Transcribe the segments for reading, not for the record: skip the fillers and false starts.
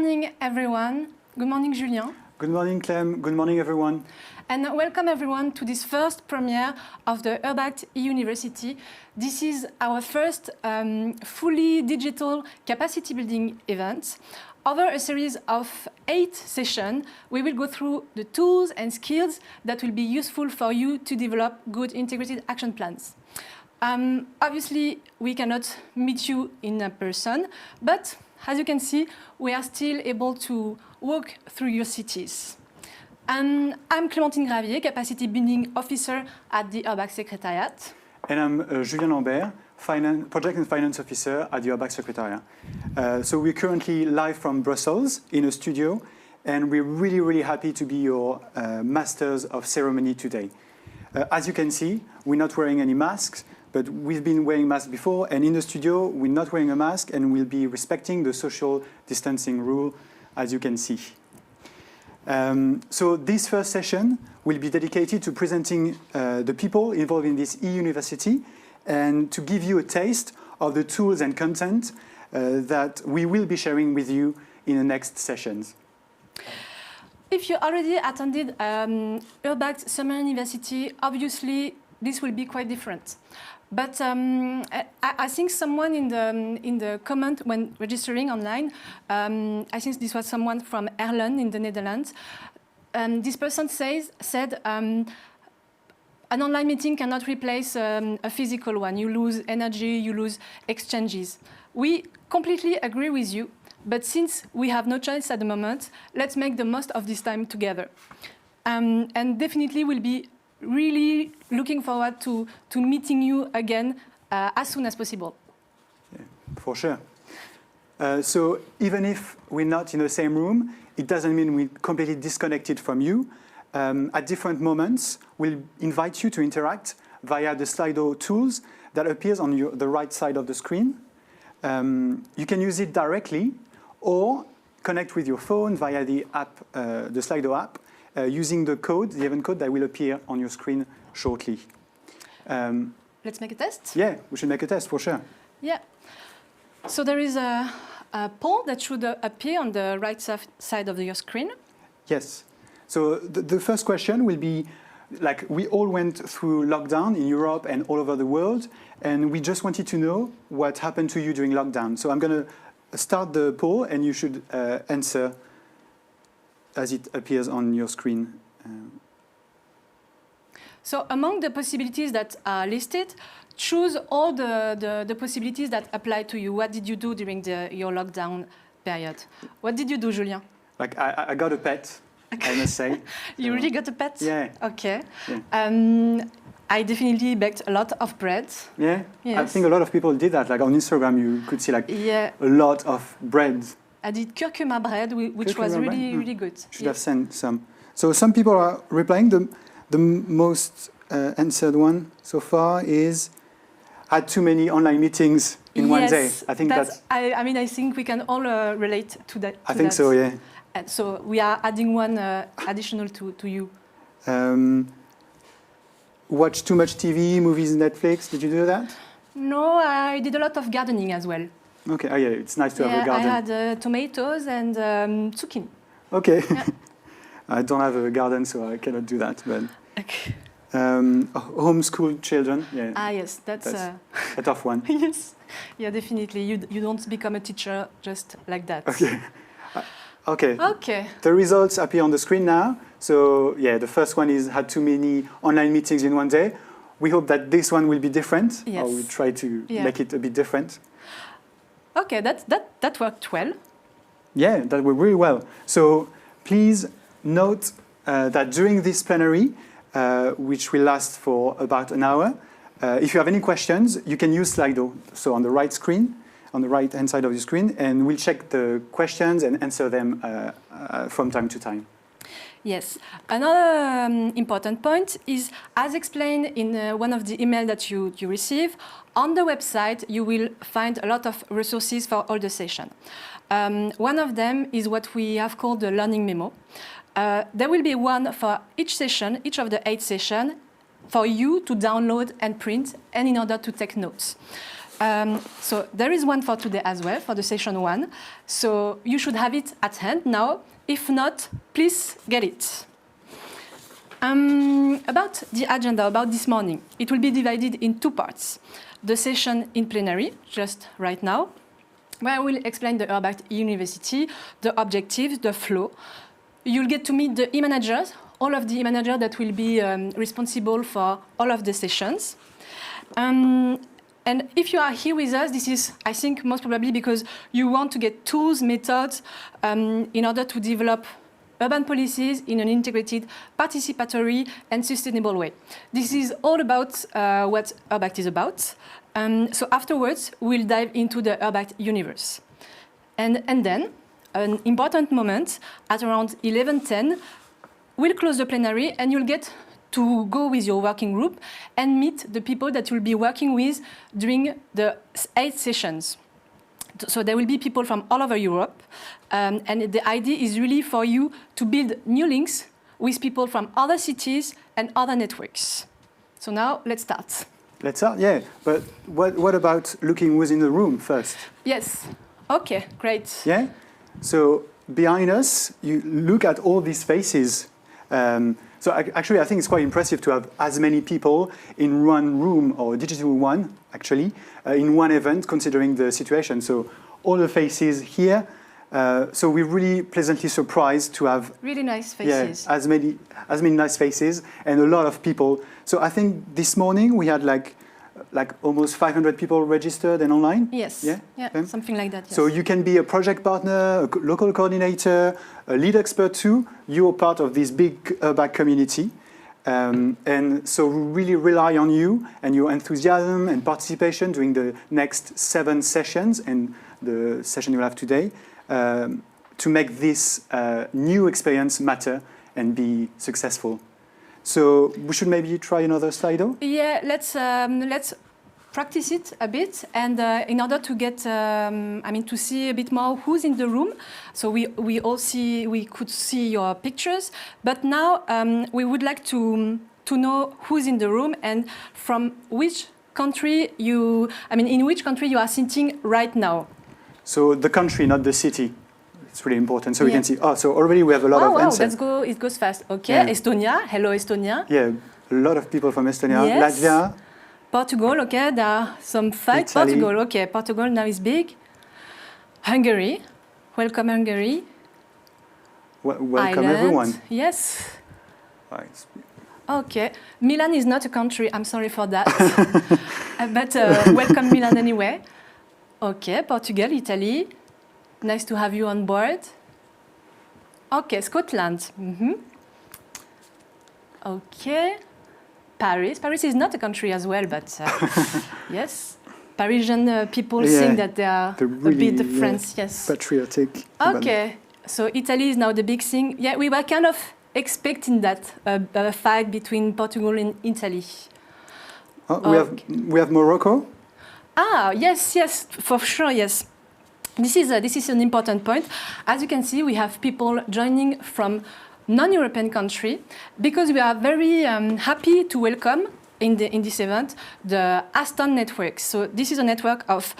morning, everyone. Good morning, Julien. Good morning, Clem. Good morning, everyone. And welcome, everyone, to this first premiere of the URBACT University. This is our first fully digital capacity building event. Over a series of 8 sessions, we will go through the tools and skills that will be useful for you to develop good integrated action plans. Obviously, we cannot meet you in person, but as you can see, we are still able to walk through your cities. I'm Clémentine Gravier, Capacity Building Officer at the Erbac Secretariat. And I'm Julien Lambert, Project and Finance Officer at the Erbac Secretariat. So we're currently live from Brussels in a studio, and we're really happy to be your masters of ceremony today. As you can see, we're not wearing any masks, but we've been wearing masks before, and in the studio, we're not wearing a mask, and we'll be respecting the social distancing rule, as you can see. So this first session will be dedicated to presenting the people involved in this e-university and to give you a taste of the tools and content that we will be sharing with you in the next sessions. If you already attended URBACT Summer University, obviously this will be quite different. But I think someone in the comment when registering online, I think this was someone from Erlen in the Netherlands. This person said an online meeting cannot replace a physical one. You lose energy, you lose exchanges. We completely agree with you, but since we have no choice at the moment, let's make the most of this time together. And definitely we'll be really looking forward to meeting you again as soon as possible. Yeah, for sure. So even if we're not in the same room, it doesn't mean we're completely disconnected from you. At different moments, we'll invite you to interact via the Slido tools that appears on the right side of the screen. You can use it directly or connect with your phone via the app, the Slido app, using the code, the event code that will appear on your screen shortly. Let's make a test? Yeah, we should make a test for sure. Yeah. So there is a poll that should appear on the right side of your screen. Yes. So the first question will be, like, we all went through lockdown in Europe and all over the world, and we just wanted to know what happened to you during lockdown. So I'm going to start the poll, and you should answer as it appears on your screen. So among the possibilities that are listed, choose all the possibilities that apply to you. What did you do during your lockdown period? What did you do, Julien? Like, I got a pet, I must say. You really got a pet? Yeah. Okay. Yeah. I definitely baked a lot of bread. Yeah? Yes. I think a lot of people did that. Like on Instagram, you could see like a lot of bread. I did curcuma bread, which was really good. Should have sent some. So some people are replying. The most answered one so far is had too many online meetings in one day. I think that's. I mean, I think we can all relate to that. I think so, yeah. And so we are adding one additional to you. Watch too much TV, movies, Netflix. Did you do that? No, I did a lot of gardening as well. Okay, oh yeah, it's nice to have a garden. I had tomatoes and zucchini. Okay. Yeah. I don't have a garden, so I cannot do that. But okay. Homeschool children, yeah. Ah yes, that's a tough one. Yes, yeah, definitely. You don't become a teacher just like that. Okay. Okay. Okay. The results appear on the screen now. So yeah, the first one is had too many online meetings in one day. We hope that this one will be different. Yes. Or we try to make it a bit different. Okay, that worked well. Yeah, that worked really well. So please note that during this plenary, which will last for about an hour, if you have any questions, you can use Slido. So on the right screen, on the right-hand side of your screen, and we'll check the questions and answer them from time to time. Yes. Another important point is, as explained in one of the emails that you receive, on the website you will find a lot of resources for all the session. One of them is what we have called the learning memo. There will be one for each session, each of the 8 sessions, for you to download and print, and in order to take notes. So there is one for today as well, for the session 1. So you should have it at hand now. If not, please get it. About the agenda, about this morning, it will be divided in 2 parts. The session in plenary, just right now, where I will explain the URBACT University, the objectives, the flow. You'll get to meet the e-managers, all of the e-managers that will be responsible for all of the sessions. And if you are here with us, this is, I think, most probably because you want to get tools, methods, in order to develop urban policies in an integrated, participatory, and sustainable way. This is all about what URBACT is about. So afterwards, we'll dive into the URBACT universe. And then, an important moment, at around 11:10, we'll close the plenary, and you'll get to go with your working group and meet the people that you'll be working with during the 8 sessions. So there will be people from all over Europe, and the idea is really for you to build new links with people from other cities and other networks. So now, let's start. Let's start, yeah. But what about looking within the room first? Yes. Okay, great. Yeah? So behind us, you look at all these faces. So actually, I think it's quite impressive to have as many people in one room, or digital one, actually, in one event, considering the situation. So all the faces here. So we're really pleasantly surprised to have really nice faces. Yeah, as many nice faces and a lot of people. So I think this morning we had like almost 500 people registered and online. Yes. Yeah. Yeah. Something like that. Yes. So you can be a project partner, a local coordinator, a lead expert too. You're part of this big URBAC community. And so we really rely on you and your enthusiasm and participation during the next 7 sessions and the session you'll have today to make this new experience matter and be successful. So we should maybe try another Slido? Yeah, let's practice it a bit, and in order to get, to see a bit more who's in the room. So we could see your pictures, but now we would like to know who's in the room and from which country in which country you are sitting right now. So the country, not the city. It's really important, so we can see. Oh, so already we have a lot of answers. Let's go. It goes fast. Okay, yeah. Estonia. Hello, Estonia. Yeah, a lot of people from Estonia. Yes. Latvia. Portugal. Okay, there are some fights. Portugal. Okay, Portugal now is big. Hungary. Welcome, Hungary. Welcome, Ireland. everyone. Yes. Right. Okay, Milan is not a country. I'm sorry for that, but welcome, Milan, anyway. Okay, Portugal, Italy. Nice to have you on board. Okay, Scotland. Okay, Paris. Paris is not a country as well, but yes. Parisian people think that they are really, a bit France, yes. Patriotic. Okay, so Italy is now the big thing. Yeah, we were kind of expecting that, a fight between Portugal and Italy. Oh, we have Morocco? Ah, yes, for sure, yes. This is an important point. As you can see, we have people joining from non-European countries because we are very happy to welcome in this event the Aston network. So this is a network of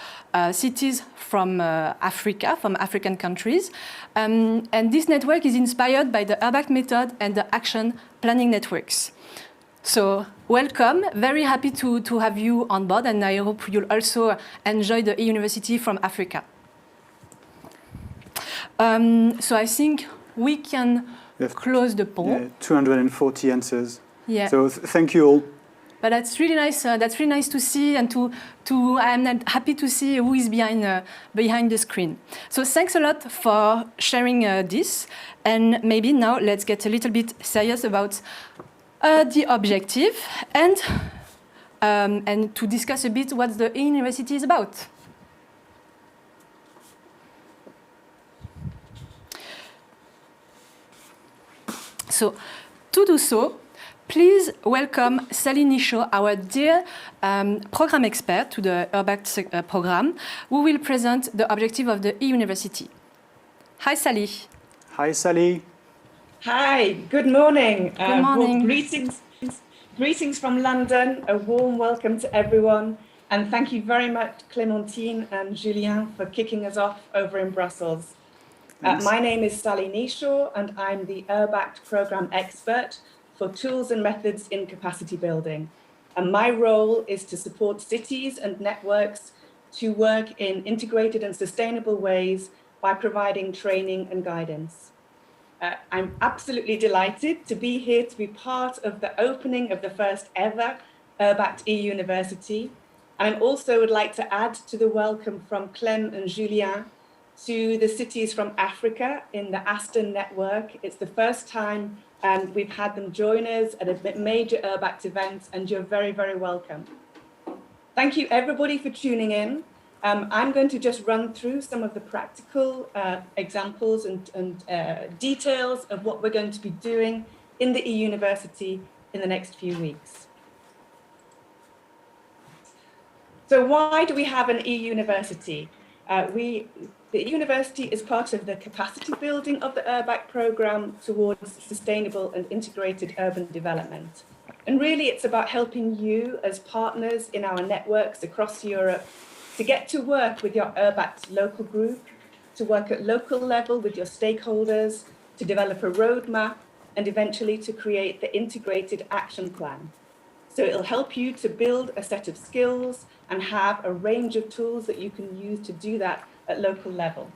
cities from Africa, from African countries. And this network is inspired by the Urbac Method and the Action Planning networks. So welcome, very happy to have you on board, and I hope you'll also enjoy the e-university from Africa. So I think we can close the poll. Yeah, 240 answers. Yeah. So thank you all. But that's really nice. That's really nice to see, and I'm happy to see who is behind the screen. So thanks a lot for sharing this, and maybe now let's get a little bit serious about the objective and to discuss a bit what the e-university is about. So, to do so, please welcome Sally Nisho, our dear program expert to the URBACT program, who will present the objective of the e-university. Hi, Sally. Hi, Sally. Hi, good morning. Good morning. Well, greetings from London. A warm welcome to everyone. And thank you very much, Clémentine and Julien, for kicking us off over in Brussels. My name is Sally Neeshaw, and I'm the URBACT program expert for tools and methods in capacity building. And my role is to support cities and networks to work in integrated and sustainable ways by providing training and guidance. I'm absolutely delighted to be here to be part of the opening of the first ever URBACT e-University. And I also would like to add to the welcome from Clem and Julien to the cities from Africa in the Aston network. It's the first time we've had them join us at a major URBACT event, and you're very, very welcome. Thank you everybody for tuning in. I'm going to just run through some of the practical examples and details of what we're going to be doing in the e-University in the next few weeks. So why do we have an e-University? The university is part of the capacity building of the URBACT program towards sustainable and integrated urban development. And really it's about helping you as partners in our networks across Europe to get to work with your URBACT local group, to work at local level with your stakeholders, to develop a roadmap, and eventually to create the integrated action plan. So it'll help you to build a set of skills and have a range of tools that you can use to do that at local level.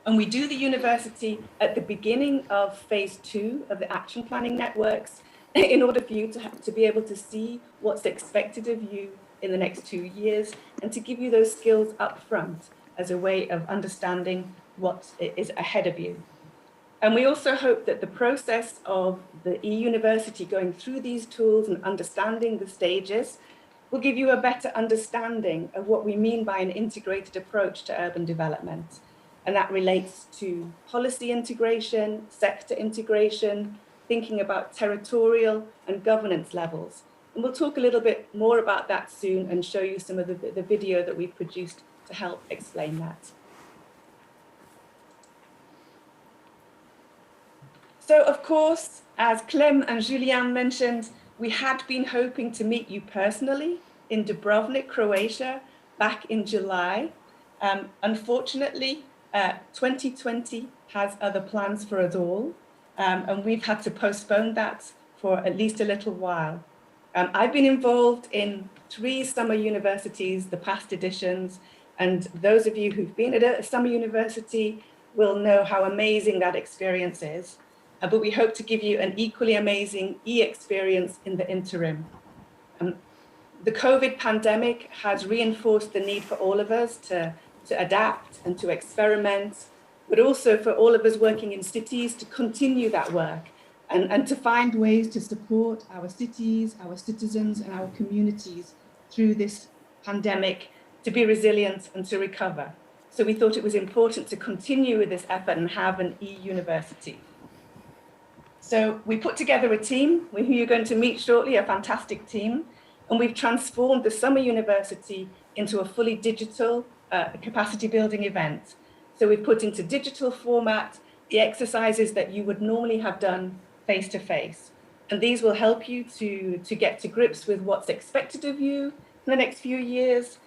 And we do the university at the beginning of phase 2 of the action planning networks in order for you to be able to see what's expected of you in the next 2 years and to give you those skills up front as a way of understanding what is ahead of you. And we also hope that the process of the e-University going through these tools and understanding the stages will give you a better understanding of what we mean by an integrated approach to urban development. And that relates to policy integration, sector integration, thinking about territorial and governance levels. And we'll talk a little bit more about that soon and show you some of the video that we've produced to help explain that. So of course, as Clem and Julien mentioned, we had been hoping to meet you personally in Dubrovnik, Croatia, back in July. Unfortunately, 2020 has other plans for us all, and we've had to postpone that for at least a little while. I've been involved in 3 summer universities, the past editions, and those of you who've been at a summer university will know how amazing that experience is. But we hope to give you an equally amazing e-experience in the interim. The COVID pandemic has reinforced the need for all of us to adapt and to experiment, but also for all of us working in cities to continue that work and to find ways to support our cities, our citizens, and our communities through this pandemic to be resilient and to recover. So we thought it was important to continue with this effort and have an e-University. So we put together a team who you're going to meet shortly, a fantastic team, and we've transformed the Summer University into a fully digital capacity building event. So we've put into digital format the exercises that you would normally have done face-to-face. And these will help you to get to grips with what's expected of you in the next few years,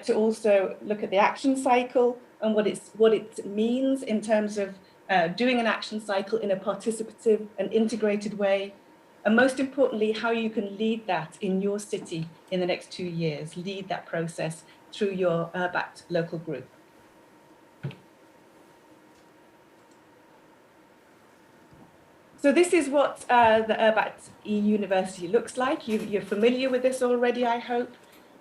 to also look at the action cycle and what it means in terms of doing an action cycle in a participative and integrated way, and most importantly, how you can lead that in your city in the next 2 years, lead that process through your URBACT local group. So this is what the URBACT e-University looks like. You're familiar with this already, I hope.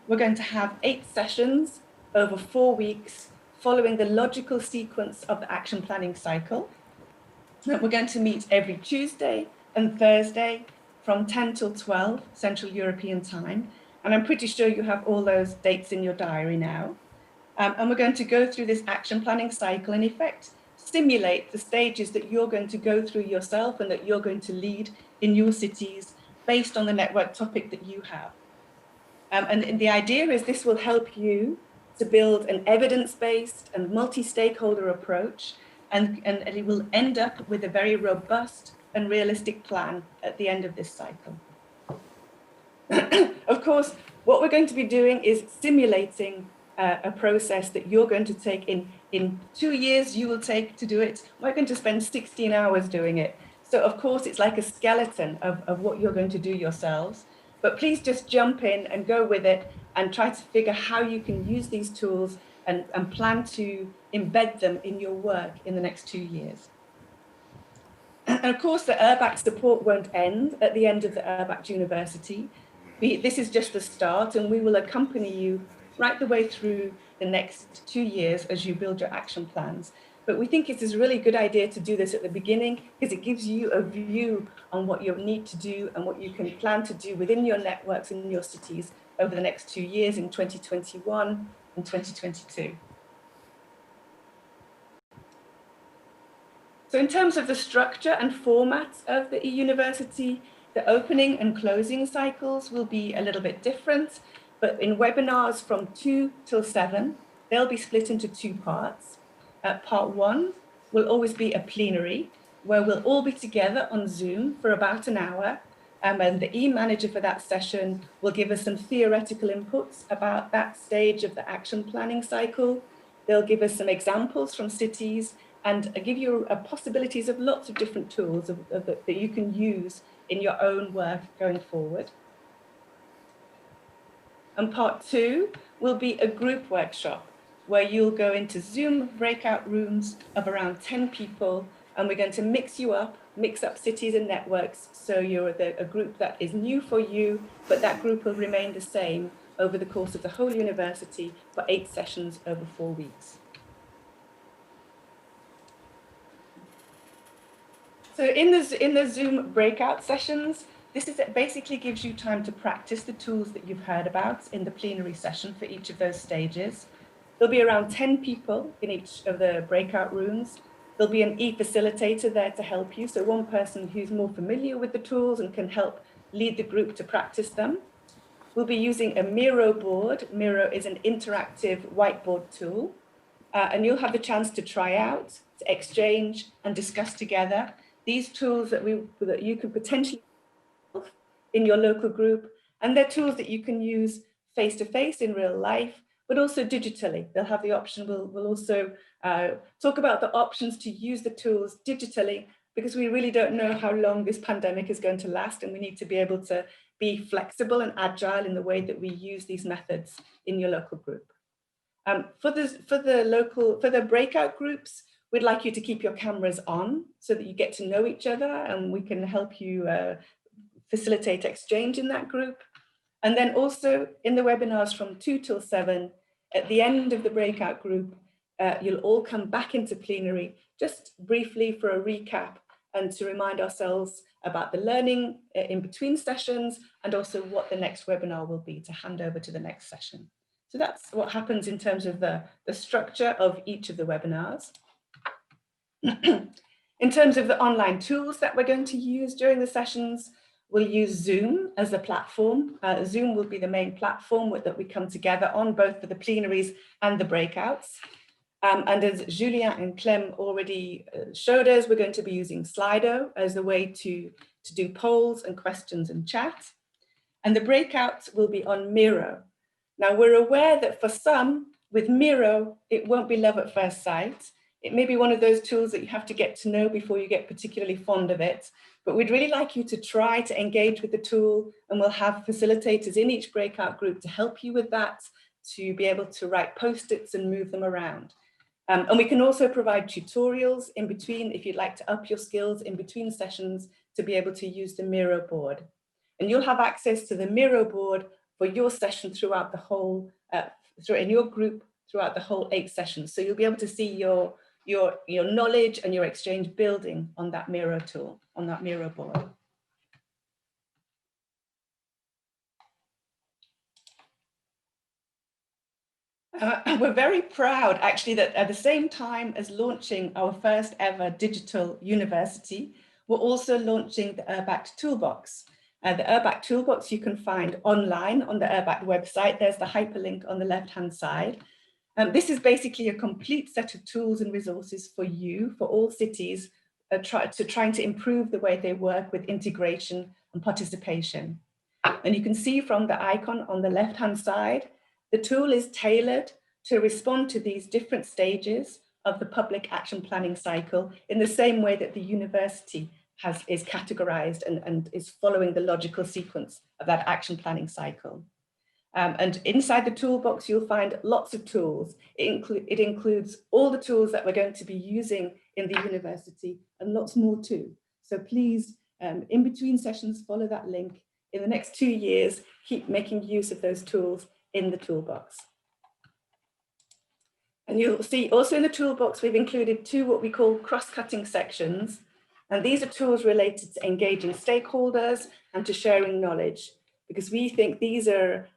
We're going to have 8 sessions over 4 weeks, following the logical sequence of the action planning cycle. We're going to meet every Tuesday and Thursday from 10 till 12 Central European time. And I'm pretty sure you have all those dates in your diary now. And we're going to go through this action planning cycle, in effect, simulate the stages that you're going to go through yourself and that you're going to lead in your cities based on the network topic that you have. And the idea is this will help you to build an evidence-based and multi-stakeholder approach, and it will end up with a very robust and realistic plan at the end of this cycle. Of course, What we're going to be doing is simulating a process that you're going to take in 2 years you will take to do it. We're going to spend 16 hours doing it. So of course it's like a skeleton of what you're going to do yourselves, but please just jump in and go with it and try to figure how you can use these tools and plan to embed them in your work in the next 2 years. And of course, the URBACT support won't end at the end of the URBACT University. This is just the start, and we will accompany you right the way through the next 2 years as you build your action plans. But we think it is a really good idea to do this at the beginning because it gives you a view on what you need to do and what you can plan to do within your networks in your cities over the next 2 years in 2021 and 2022. So in terms of the structure and format of the e-university, the opening and closing cycles will be a little bit different, but in webinars from 2 till 7, they'll be split into 2 parts. Part 1 will always be a plenary, where we'll all be together on Zoom for about an hour, and the e-manager for that session will give us some theoretical inputs about that stage of the action planning cycle. They'll give us some examples from cities and give you possibilities of lots of different tools that you can use in your own work going forward. And part 2 will be a group workshop where you'll go into Zoom breakout rooms of around 10 people, and we're going to mix up cities and networks, so you're a group that is new for you, but that group will remain the same over the course of the whole university for 8 sessions over 4 weeks. So in the Zoom breakout sessions, basically gives you time to practice the tools that you've heard about in the plenary session for each of those stages. There'll be around 10 people in each of the breakout rooms. There'll be an e-facilitator there to help you, so one person who's more familiar with the tools and can help lead the group to practice them. We'll be using a Miro board. Miro is an interactive whiteboard tool, and you'll have the chance to try out, to exchange and discuss together these tools that you could potentially use in your local group, and they're tools that you can use face-to-face in real life, but also digitally. They'll have the option, we'll also talk about the options to use the tools digitally, because we really don't know how long this pandemic is going to last, and we need to be able to be flexible and agile in the way that we use these methods in your local group. For the breakout groups, we'd like you to keep your cameras on so that you get to know each other, and we can help you facilitate exchange in that group. And then also in the webinars from 2 till 7, at the end of the breakout group, you'll all come back into plenary just briefly for a recap and to remind ourselves about the learning in between sessions, and also what the next webinar will be to hand over to the next session. So that's what happens in terms of the structure of each of the webinars. In terms of the online tools that we're going to use during the sessions, we'll use Zoom as the platform. Zoom will be the main platform that we come together on, both for the plenaries and the breakouts. And as Julien and Clem already showed us, we're going to be using Slido as a way to do polls and questions and chat. And the breakouts will be on Miro. Now, we're aware that for some, with Miro, it won't be love at first sight. It may be one of those tools that you have to get to know before you get particularly fond of it. But we'd really like you to try to engage with the tool, and we'll have facilitators in each breakout group to help you with that, to be able to write post-its and move them around. And we can also provide tutorials in between if you'd like to up your skills in between sessions to be able to use the Miro board. And you'll have access to the Miro board for your session throughout the whole, in your group throughout the whole 8 sessions. So you'll be able to see your knowledge and your exchange building on that Miro tool, on that Miro board. We're very proud, actually, that at the same time as launching our first ever digital university, we're also launching the URBACT Toolbox. The URBACT Toolbox you can find online on the URBACT website. There's the hyperlink on the left-hand side. This is basically a complete set of tools and resources for you, for all cities, trying to improve the way they work with integration and participation. And you can see from the icon on the left-hand side, the tool is tailored to respond to these different stages of the public action planning cycle in the same way that the university is categorized and is following the logical sequence of that action planning cycle. And inside the toolbox, you'll find lots of tools. It includes all the tools that we're going to be using in the university and lots more too. So please, in between sessions, follow that link. In the next 2 years, keep making use of those tools in the toolbox. And you'll see also in the toolbox, we've included 2 what we call cross-cutting sections. And these are tools related to engaging stakeholders and to sharing knowledge, because we think these are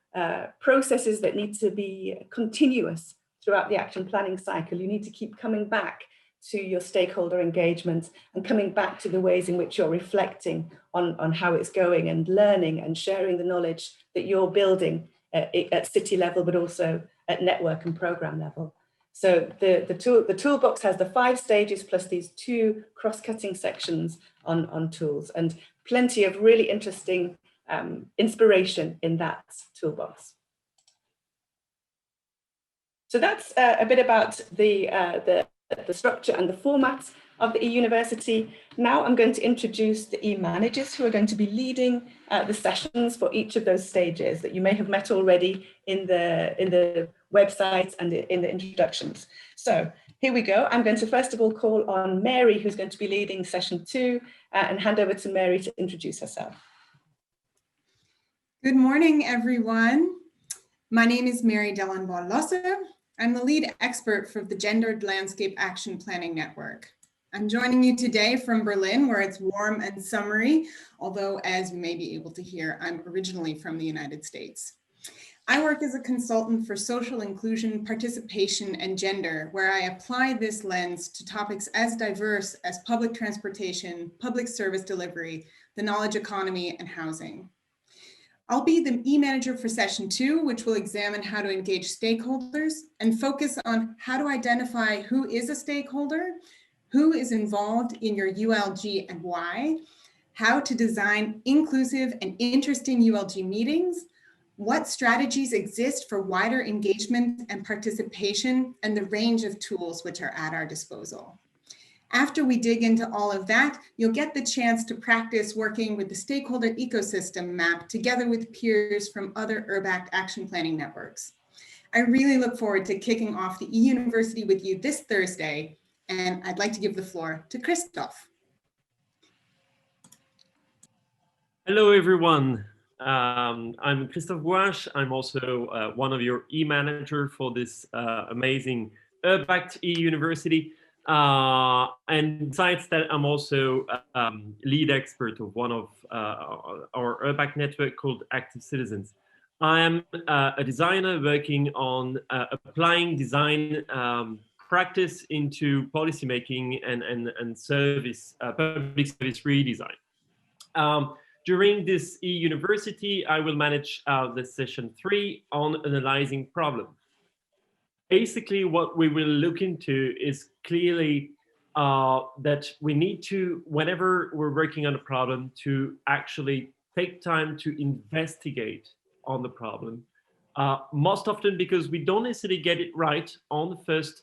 processes that need to be continuous throughout the action planning cycle. You need to keep coming back to your stakeholder engagement and coming back to the ways in which you're reflecting on how it's going and learning and sharing the knowledge that you're building at city level, but also at network and program level. So the toolbox has the 5 stages plus these 2 cross-cutting sections on tools, and plenty of really interesting inspiration in that toolbox. So that's a bit about the structure and the format of the e-university. Now I'm going to introduce the e-managers who are going to be leading the sessions for each of those stages that you may have met already in the website and in the introductions. So here we go. I'm going to first of all call on Mary, who's going to be leading session 2, and hand over to Mary to introduce herself. Good morning, everyone. My name is Mary Delano. I'm the lead expert for the Gendered Landscape Action Planning Network. I'm joining you today from Berlin, where it's warm and summery, although as you may be able to hear, I'm originally from the United States. I work as a consultant for social inclusion, participation, and gender, where I apply this lens to topics as diverse as public transportation, public service delivery, the knowledge economy, and housing. I'll be the e-manager for session 2, which will examine how to engage stakeholders and focus on how to identify who is a stakeholder, who is involved in your ULG and why, how to design inclusive and interesting ULG meetings, what strategies exist for wider engagement and participation, and the range of tools which are at our disposal. After we dig into all of that, you'll get the chance to practice working with the stakeholder ecosystem map together with peers from other URBACT action planning networks. I really look forward to kicking off the e-university with you this Thursday, and I'd like to give the floor to Christoph. Hello, everyone. I'm Christoph Gouache. I'm also one of your e-manager for this amazing URBACT e-university. And besides that, I'm also lead expert of one of our Urbac network called Active Citizens. I am a designer working on applying design practice into policymaking and service, public service redesign. During this e-university, I will manage the session 3 on analyzing problem. Basically, what we will look into is clearly that we need to, whenever we're working on a problem, to actually take time to investigate on the problem. Most often because we don't necessarily get it right on the first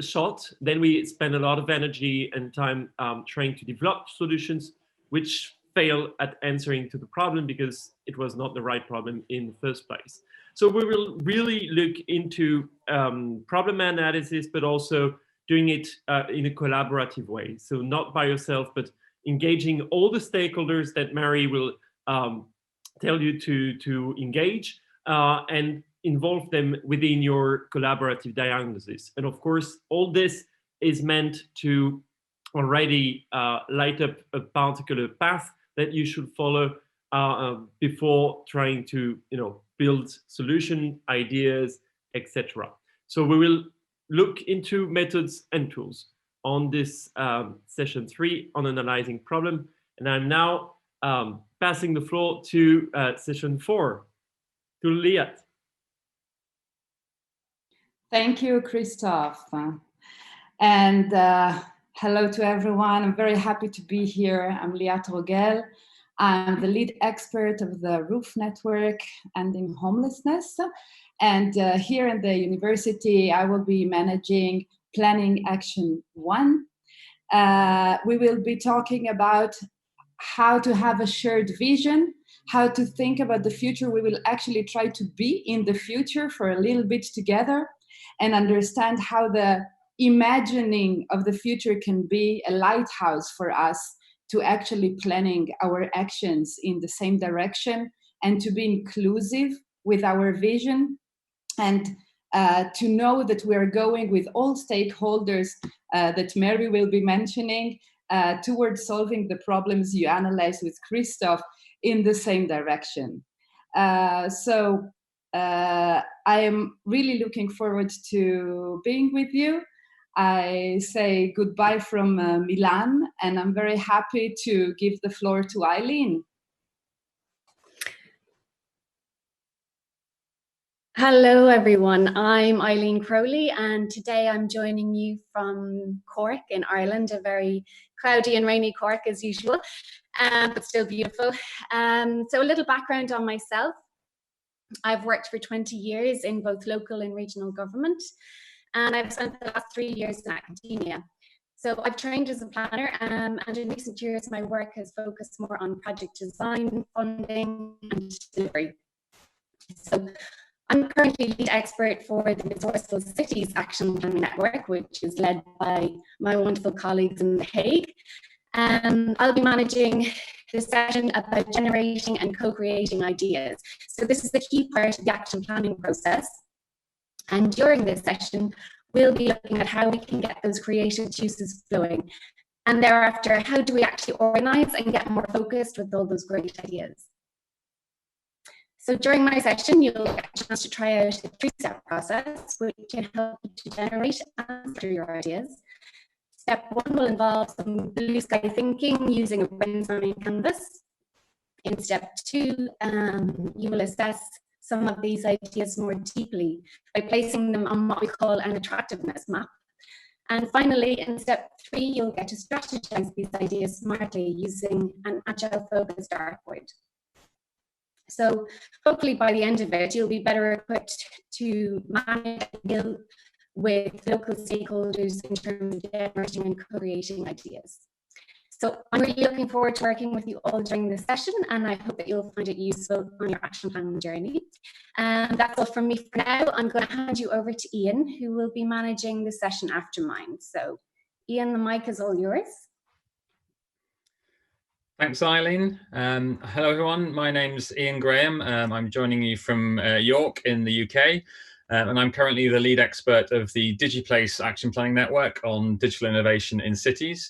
shot. Then we spend a lot of energy and time trying to develop solutions which fail at answering to the problem because it was not the right problem in the first place. So we will really look into problem analysis, but also doing it in a collaborative way. So not by yourself, but engaging all the stakeholders that Mary will tell you to engage and involve them within your collaborative diagnosis. And of course, all this is meant to already light up a particular path that you should follow before trying to, build solution ideas, etc. So we will look into methods and tools on this session 3 on analyzing problem. And I'm now passing the floor to session 4, to Liat. Thank you, Christoph. And hello to everyone. I'm very happy to be here. I'm Liat Rogel. I'm the lead expert of the roof network ending homelessness. And here in the university, I will be managing Planning Action 1. We will be talking about how to have a shared vision, how to think about the future. We will actually try to be in the future for a little bit together and understand how the imagining of the future can be a lighthouse for us to actually planning our actions in the same direction and to be inclusive with our vision, and to know that we are going with all stakeholders that Mary will be mentioning towards solving the problems you analyze with Christoph in the same direction. So I am really looking forward to being with you. I say goodbye from Milan, and I'm very happy to give the floor to Eileen. Hello everyone, I'm Eileen Crowley and today I'm joining you from Cork in Ireland, a very cloudy and rainy Cork as usual, but still beautiful. So a little background on myself. I've worked for 20 years in both local and regional government, and I've spent the last 3 years in academia. So I've trained as a planner, and in recent years my work has focused more on project design, funding and delivery. So I'm currently lead expert for the Resourceful Cities Action Planning Network, which is led by my wonderful colleagues in The Hague. I'll be managing this session about generating and co-creating ideas. So this is the key part of the action planning process. And during this session, we'll be looking at how we can get those creative juices flowing. And thereafter, how do we actually organize and get more focused with all those great ideas? So during my session, you'll get a chance to try out a 3-step process, which can help you to generate and filter your ideas. Step 1 will involve some blue sky thinking using a brainstorming canvas. In step 2, you will assess some of these ideas more deeply by placing them on what we call an attractiveness map. And finally, in step 3, you'll get to strategize these ideas smartly using an agile focused dartboard. So hopefully by the end of it, you'll be better equipped to manage and deal with local stakeholders in terms of generating and co-creating ideas. So I'm really looking forward to working with you all during this session, and I hope that you'll find it useful on your action planning journey. And that's all from me for now. I'm going to hand you over to Ian, who will be managing the session after mine. So Ian, the mic is all yours. Thanks, Eileen. Hello, everyone. My name's Ian Graham. I'm joining you from York in the UK, and I'm currently the lead expert of the DigiPlace Action Planning Network on digital innovation in cities.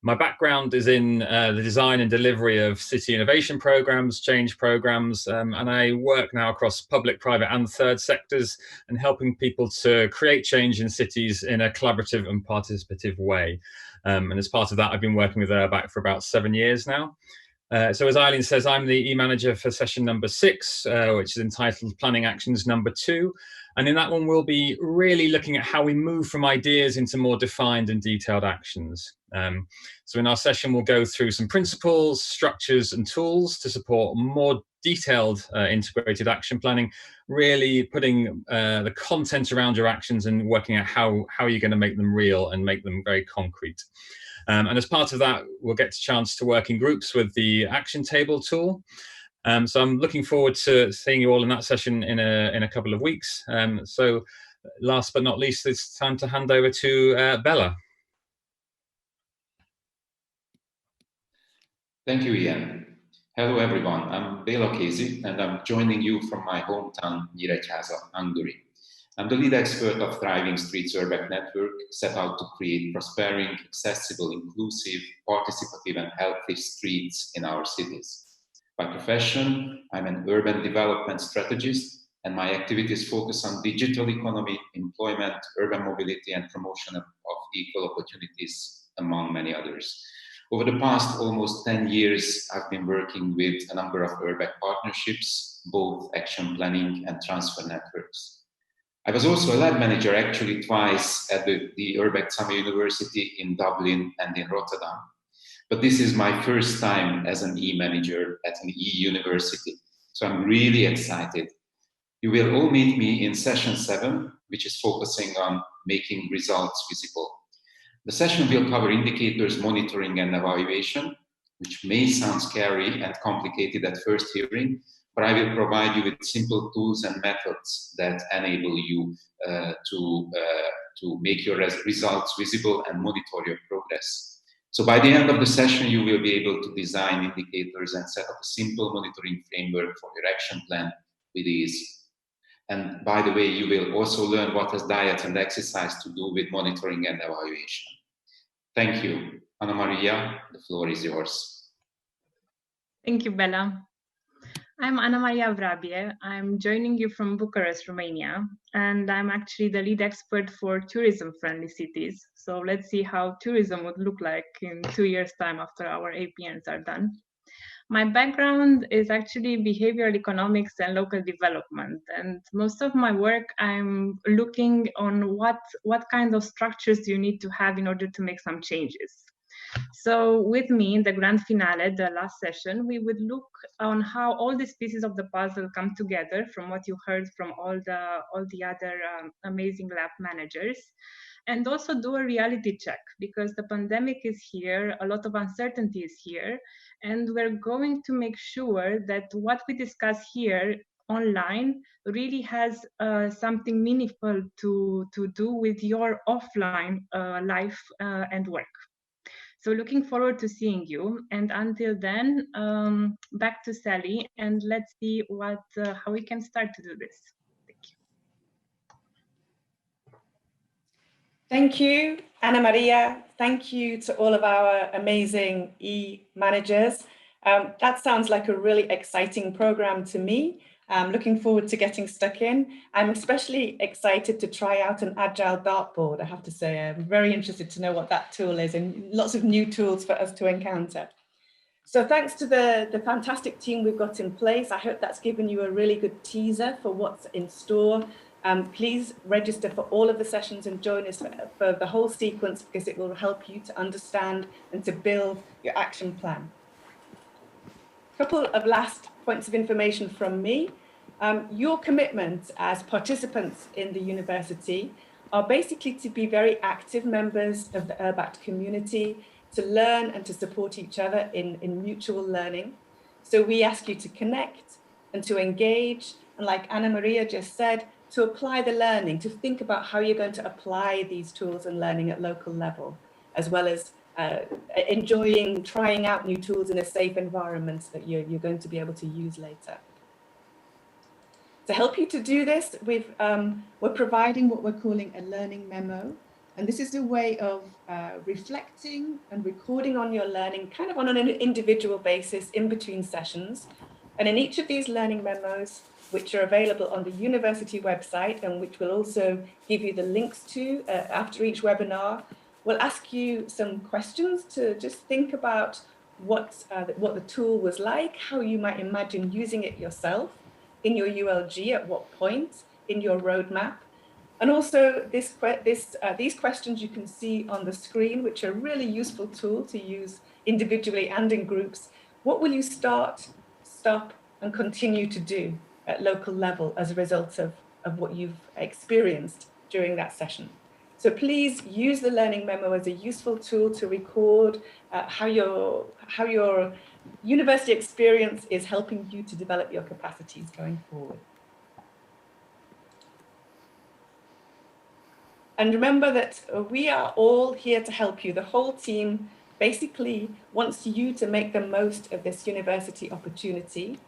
My background is in the design and delivery of city innovation programs, change programs, and I work now across public, private, and third sectors, and helping people to create change in cities in a collaborative and participative way. And as part of that, I've been working with Erbac for about 7 years now. So as Eileen says, I'm the e-manager for session number 6, which is entitled Planning Actions number 2. And in that one, we'll be really looking at how we move from ideas into more defined and detailed actions. So in our session, we'll go through some principles, structures, and tools to support more detailed integrated action planning, really putting the content around your actions and working out how you're going to make them real and make them very concrete. And as part of that, we'll get a chance to work in groups with the action table tool. So I'm looking forward to seeing you all in that session in a couple of weeks. So last but not least, it's time to hand over to Bella. Thank you, Ian. Hello, everyone. I'm Bela Kézi, and I'm joining you from my hometown, Nyíregyháza, Hungary. I'm the lead expert of Thriving Streets Urbac Network, set out to create prospering, accessible, inclusive, participative, and healthy streets in our cities. By profession, I'm an urban development strategist, and my activities focus on digital economy, employment, urban mobility, and promotion of equal opportunities, among many others. Over the past almost 10 years, I've been working with a number of Urbac partnerships, both action planning and transfer networks. I was also a lab manager actually twice at the Urbac Summer University in Dublin and in Rotterdam. But this is my first time as an e-manager at an e-university, so I'm really excited. You will all meet me in session 7, which is focusing on making results visible. The session will cover indicators, monitoring, and evaluation, which may sound scary and complicated at first hearing, but I will provide you with simple tools and methods that enable you to make your results visible and monitor your progress. So by the end of the session, you will be able to design indicators and set up a simple monitoring framework for your action plan with ease. And by the way, you will also learn what has diet and exercise to do with monitoring and evaluation. Thank you. Anna Maria, the floor is yours. Thank you, Bella. I'm Anna Maria Gravier. I'm joining you from Bucharest, Romania, and I'm actually the lead expert for tourism-friendly cities. So let's see how tourism would look like in 2 years' time after our APNs are done. My background is actually behavioral economics and local development, and most of my work I'm looking on what kind of structures you need to have in order to make some changes. So with me in the grand finale, the last session, we would look on how all these pieces of the puzzle come together from what you heard from all the other amazing lab managers, and also do a reality check, because the pandemic is here, a lot of uncertainty is here, and we're going to make sure that what we discuss here online really has something meaningful to do with your offline life and work. So looking forward to seeing you. And until then, back to Sally, and let's see how we can start to do this. Thank you. Thank you, Anna Maria. Thank you to all of our amazing e-managers. That sounds like a really exciting program to me. I'm looking forward to getting stuck in. I'm especially excited to try out an agile dartboard, I have to say. I'm very interested to know what that tool is, and lots of new tools for us to encounter. So thanks to the fantastic team we've got in place. I hope that's given you a really good teaser for what's in store. Please register for all of the sessions and join us for the whole sequence, because it will help you to understand and to build your action plan. A couple of last points of information from me. Your commitment as participants in the university are basically to be very active members of the URBACT community, to learn and to support each other in mutual learning. So we ask you to connect and to engage, and like Anna Maria just said, to apply the learning, to think about how you're going to apply these tools and learning at local level, as well as enjoying trying out new tools in a safe environment that you're going to be able to use later. To help you to do this, we're providing what we're calling a learning memo. And this is a way of reflecting and recording on your learning kind of on an individual basis in between sessions. And in each of these learning memos, which are available on the university website and which we'll also give you the links to after each webinar, we'll ask you some questions to just think about what the tool was like, how you might imagine using it yourself in your ULG, at what point in your roadmap. And also these questions you can see on the screen, which are a really useful tool to use individually and in groups. What will you start, stop, and continue to do at local level as a result of what you've experienced during that session? So please use the learning memo as a useful tool to record how your university experience is helping you to develop your capacities going forward. And remember that we are all here to help you. The whole team basically wants you to make the most of this university opportunity.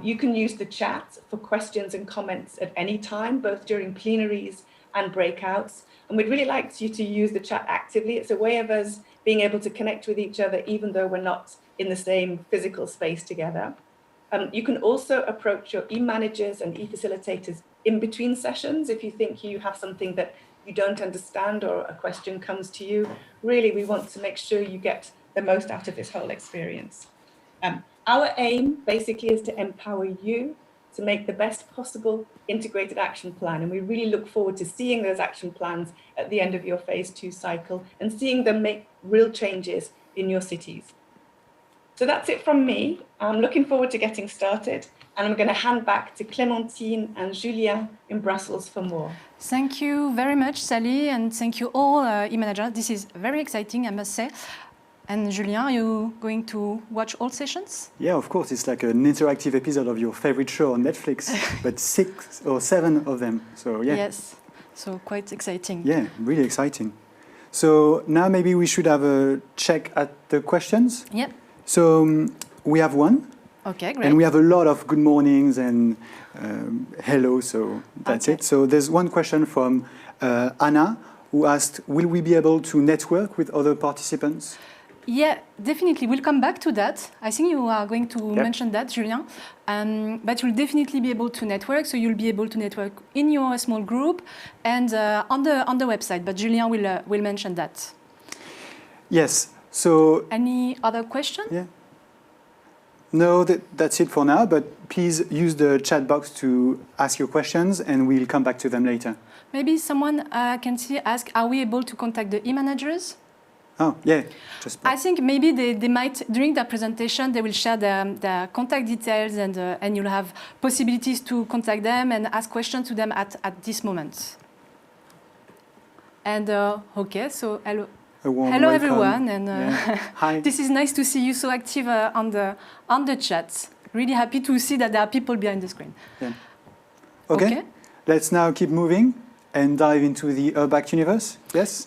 You can use the chat for questions and comments at any time, both during plenaries and breakouts. And we'd really like you to use the chat actively. It's a way of us being able to connect with each other, even though we're not in the same physical space together. You can also approach your e-managers and e-facilitators in between sessions if you think you have something that you don't understand or a question comes to you. Really, we want to make sure you get the most out of this whole experience. Our aim basically is to empower you to make the best possible integrated action plan. And we really look forward to seeing those action plans at the end of your phase 2 cycle and seeing them make real changes in your cities. So that's it from me. I'm looking forward to getting started, and I'm going to hand back to Clémentine and Julien in Brussels for more. Thank you very much, Sally, and thank you all, e-managers. This is very exciting, I must say. And Julien, are you going to watch all sessions? Yeah, of course. It's like an interactive episode of your favorite show on Netflix, but 6 or 7 of them. So yeah. Yes, so quite exciting. Yeah, really exciting. So now maybe we should have a check at the questions. Yeah. So we have one. Okay, great. And we have a lot of good mornings and hello, so that's it. So there's one question from Anna, who asked, will we be able to network with other participants? Yeah, definitely. We'll come back to that. I think you are going to mention that, Julien. But you'll definitely be able to network. So you'll be able to network in your small group and on the website. But Julien will mention that. Yes. So any other question? Yeah. No, that's it for now. But please use the chat box to ask your questions, and we'll come back to them later. Maybe someone can ask, are we able to contact the e-managers? Oh, yeah. I think maybe they might, during their presentation, they will share their contact details, and you'll have possibilities to contact them and ask questions to them at this moment. And okay, so hello everyone, and hi. This is nice to see you so active on the chat. Really happy to see that there are people behind the screen. Yeah. Okay. Let's now keep moving and dive into the URBACT universe. Yes.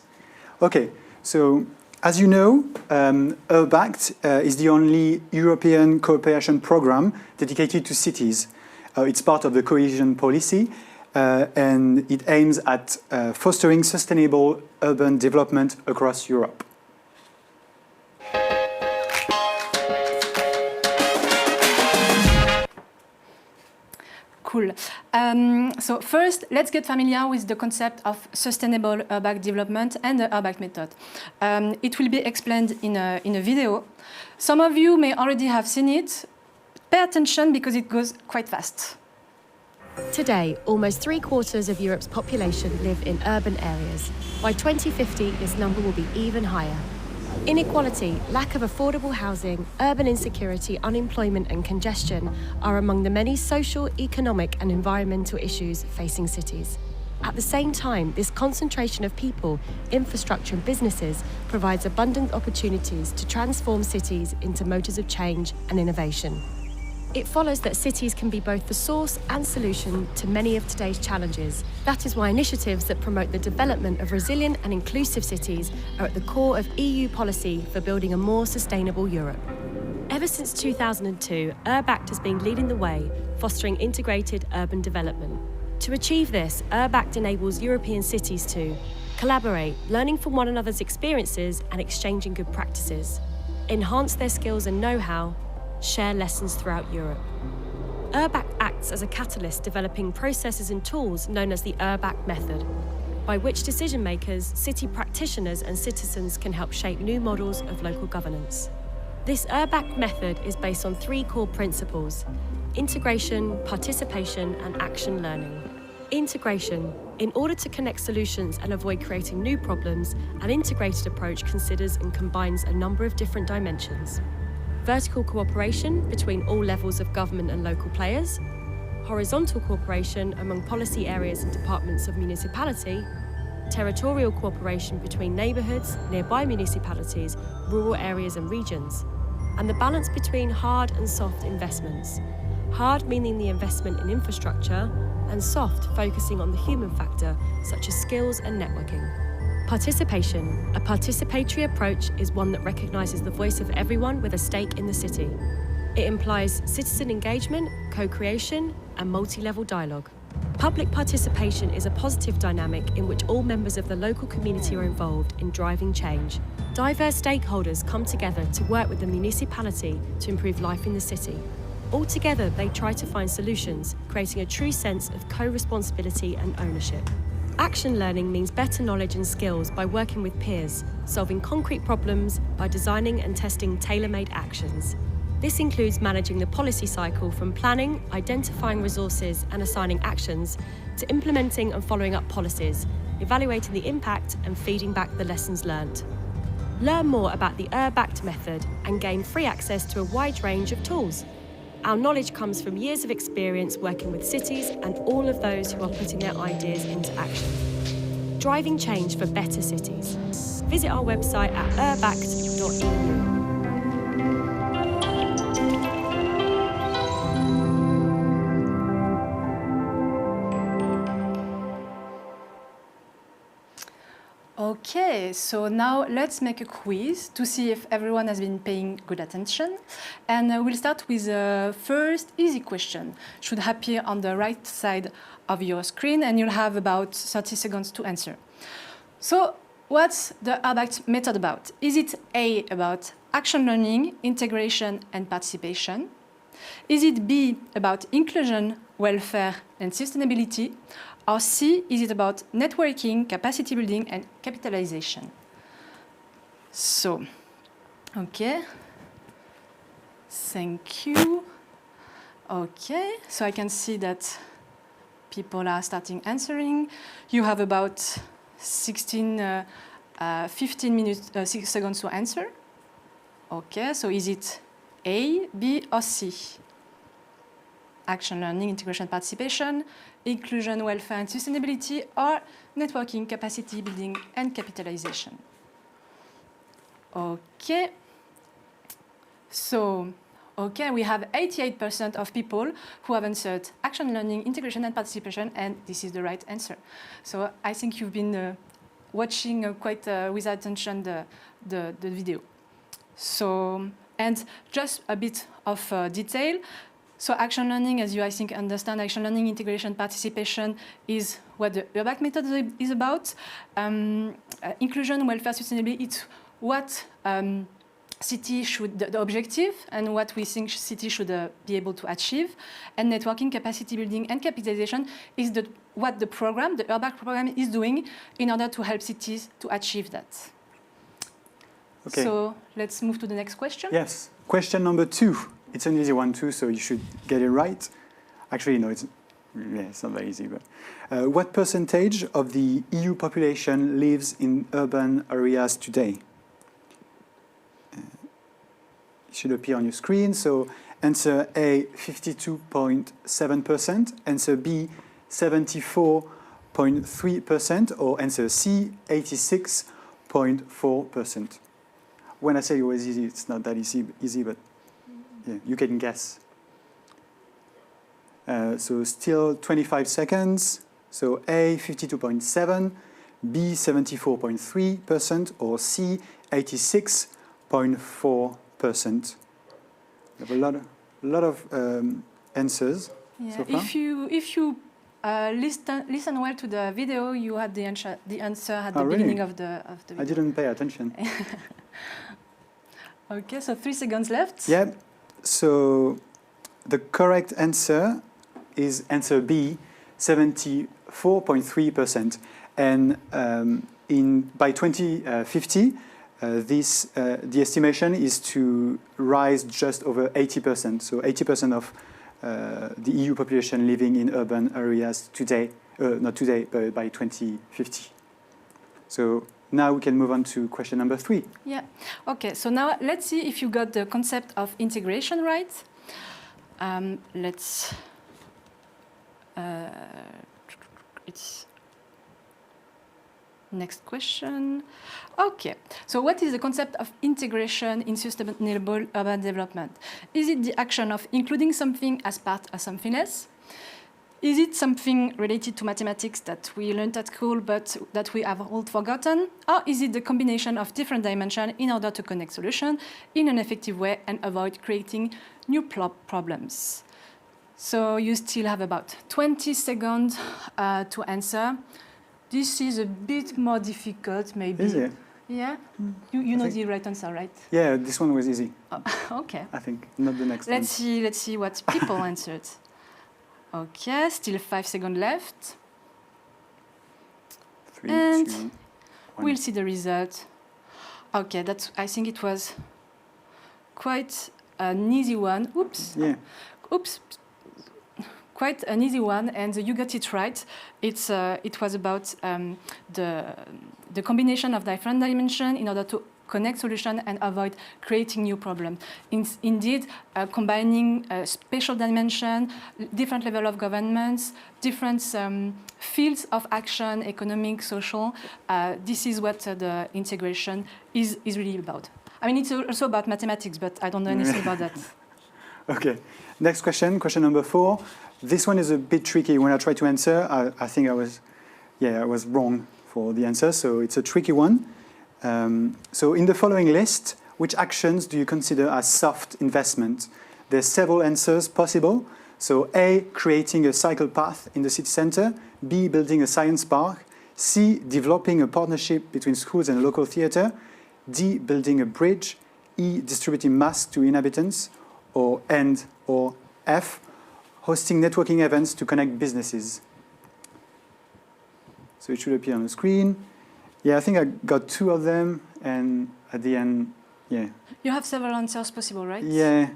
Okay. So, as you know, URBACT is the only European cooperation program dedicated to cities. It's part of the cohesion policy, and it aims at fostering sustainable urban development across Europe. Cool. So first, let's get familiar with the concept of sustainable URBACT development and the Urbac Method. It will be explained in a video. Some of you may already have seen it. Pay attention because it goes quite fast. Today, almost 3/4 of Europe's population live in urban areas. By 2050, this number will be even higher. Inequality, lack of affordable housing, urban insecurity, unemployment and congestion are among the many social, economic and environmental issues facing cities. At the same time, this concentration of people, infrastructure and businesses provides abundant opportunities to transform cities into motors of change and innovation. It follows that cities can be both the source and solution to many of today's challenges. That is why initiatives that promote the development of resilient and inclusive cities are at the core of EU policy for building a more sustainable Europe. Ever since 2002, URBACT has been leading the way, fostering integrated urban development. To achieve this, URBACT enables European cities to collaborate, learning from one another's experiences and exchanging good practices, enhance their skills and know-how, share lessons throughout Europe. URBACT acts as a catalyst developing processes and tools known as the Urbac Method, by which decision makers, city practitioners and citizens can help shape new models of local governance. This Urbac Method is based on 3 core principles: integration, participation and action learning. Integration. In order to connect solutions and avoid creating new problems, an integrated approach considers and combines a number of different dimensions. Vertical cooperation between all levels of government and local players, horizontal cooperation among policy areas and departments of municipality, territorial cooperation between neighbourhoods, nearby municipalities, rural areas and regions, and the balance between hard and soft investments. Hard meaning the investment in infrastructure, and soft focusing on the human factor, such as skills and networking. Participation. A participatory approach is one that recognises the voice of everyone with a stake in the city. It implies citizen engagement, co-creation, and multi-level dialogue. Public participation is a positive dynamic in which all members of the local community are involved in driving change. Diverse stakeholders come together to work with the municipality to improve life in the city. Altogether, they try to find solutions, creating a true sense of co-responsibility and ownership. Action learning means better knowledge and skills by working with peers, solving concrete problems by designing and testing tailor-made actions. This includes managing the policy cycle from planning, identifying resources and assigning actions, to implementing and following up policies, evaluating the impact and feeding back the lessons learned. Learn more about the URBACT method and gain free access to a wide range of tools. Our knowledge comes from years of experience working with cities and all of those who are putting their ideas into action. Driving change for better cities. Visit our website at urbact.eu. Okay, so now let's make a quiz to see if everyone has been paying good attention. And we'll start with the first easy question. Should appear on the right side of your screen, and you'll have about 30 seconds to answer. So what's the Erbac method about? Is it A, about action learning, integration and participation? Is it B, about inclusion, welfare and sustainability? Or C, is it about networking, capacity building, and capitalization? So, okay. Thank you. Okay, so I can see that people are starting answering. You have about 15 minutes, 6 seconds to answer. Okay, so is it A, B, or C? Action learning, integration, participation, inclusion, welfare and sustainability, or networking, capacity building and capitalization. Okay. So, okay, we have 88% of people who have answered action learning, integration and participation, and this is the right answer. So I think you've been watching quite with attention the video. So, and just a bit of detail. So action learning, as you, I think, understand, action learning, integration, participation is what the Urbac method is about. Inclusion, welfare, sustainability, it's what city should, the objective, and what we think city should be able to achieve. And networking, capacity building, and capitalization is what the program, the Urbac program, is doing in order to help cities to achieve that. Okay. So let's move to the next question. Yes, question number 2. It's an easy one too, so you should get it right. Actually, no, it's not very easy. But what percentage of the EU population lives in urban areas today? It should appear on your screen. So answer A, 52.7%. Answer B, 74.3%. Or answer C, 86.4%. When I say it was easy, it's not that easy, but yeah, you can guess. So still 25 seconds. So A, 52.7, B, 74.3%, or C, 86.4%. We have a lot of answers. Yeah, so far. If you listen well to the video, you had the answer at the beginning of the video. I didn't pay attention. Okay, so 3 seconds left. Yeah. So the correct answer is answer B, 74.3%. And by 2050, the estimation is to rise just over 80%. So 80% of the EU population living in urban areas today, not today, but by 2050. So now we can move on to question number 3. Yeah. Okay. So now let's see if you got the concept of integration right. It's next question. Okay. So what is the concept of integration in sustainable urban development? Is it the action of including something as part of something else? Is it something related to mathematics that we learned at school but that we have all forgotten? Or is it the combination of different dimensions in order to connect solutions in an effective way and avoid creating new problems? So you still have about 20 seconds to answer. This is a bit more difficult, maybe. Is it? Yeah? You know the right answer, right? Yeah, this one was easy. Oh, okay. I think, not the next one. Let's see what people answered. Okay, still 5 seconds left. 3, and 2, 1. We'll see the result. Okay, I think it was quite an easy one. Oops. Yeah. Oops. Quite an easy one, and you got it right. It was about the combination of different dimensions in order to connect solutions and avoid creating new problems. Indeed, combining spatial dimension, different level of governments, different fields of action, economic, social. This is what the integration is really about. I mean, it's also about mathematics, but I don't know anything about that. Okay. Next question, question number 4. This one is a bit tricky. When I try to answer, I think I was wrong for the answer. So it's a tricky one. So in the following list, which actions do you consider as soft investment? There's several answers possible. So A, creating a cycle path in the city center. B, building a science park. C, developing a partnership between schools and a local theater. D, building a bridge. E, distributing masks to inhabitants. Or F, hosting networking events to connect businesses. So it should appear on the screen. Yeah, I think I got 2 of them, and at the end, yeah. You have several answers possible, right? Yeah,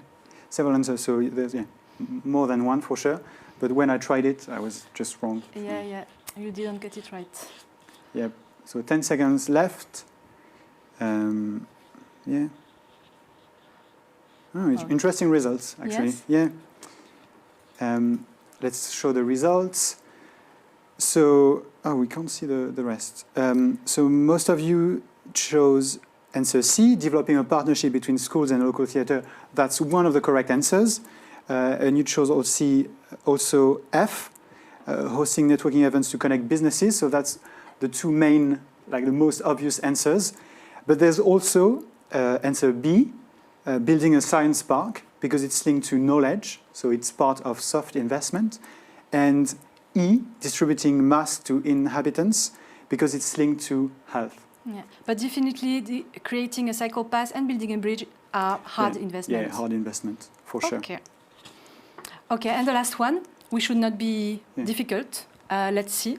several answers, so there's more than one for sure. But when I tried it, I was just wrong. Yeah, you didn't get it right. Yeah, so 10 seconds left. Yeah. Oh, interesting results, actually. Yes. Yeah. Let's show the results. So, we can't see the rest. So most of you chose answer C, developing a partnership between schools and a local theater. That's one of the correct answers. And you chose also F, hosting networking events to connect businesses. So that's the 2 main, like the most obvious answers. But there's also answer B, building a science park, because it's linked to knowledge. So it's part of soft investment. And E, distributing masks to inhabitants, because it's linked to health. Yeah, but definitely creating a cycle path and building a bridge are hard investments. Yeah, hard investment, for sure. Okay, and the last one, we should not be difficult. Let's see.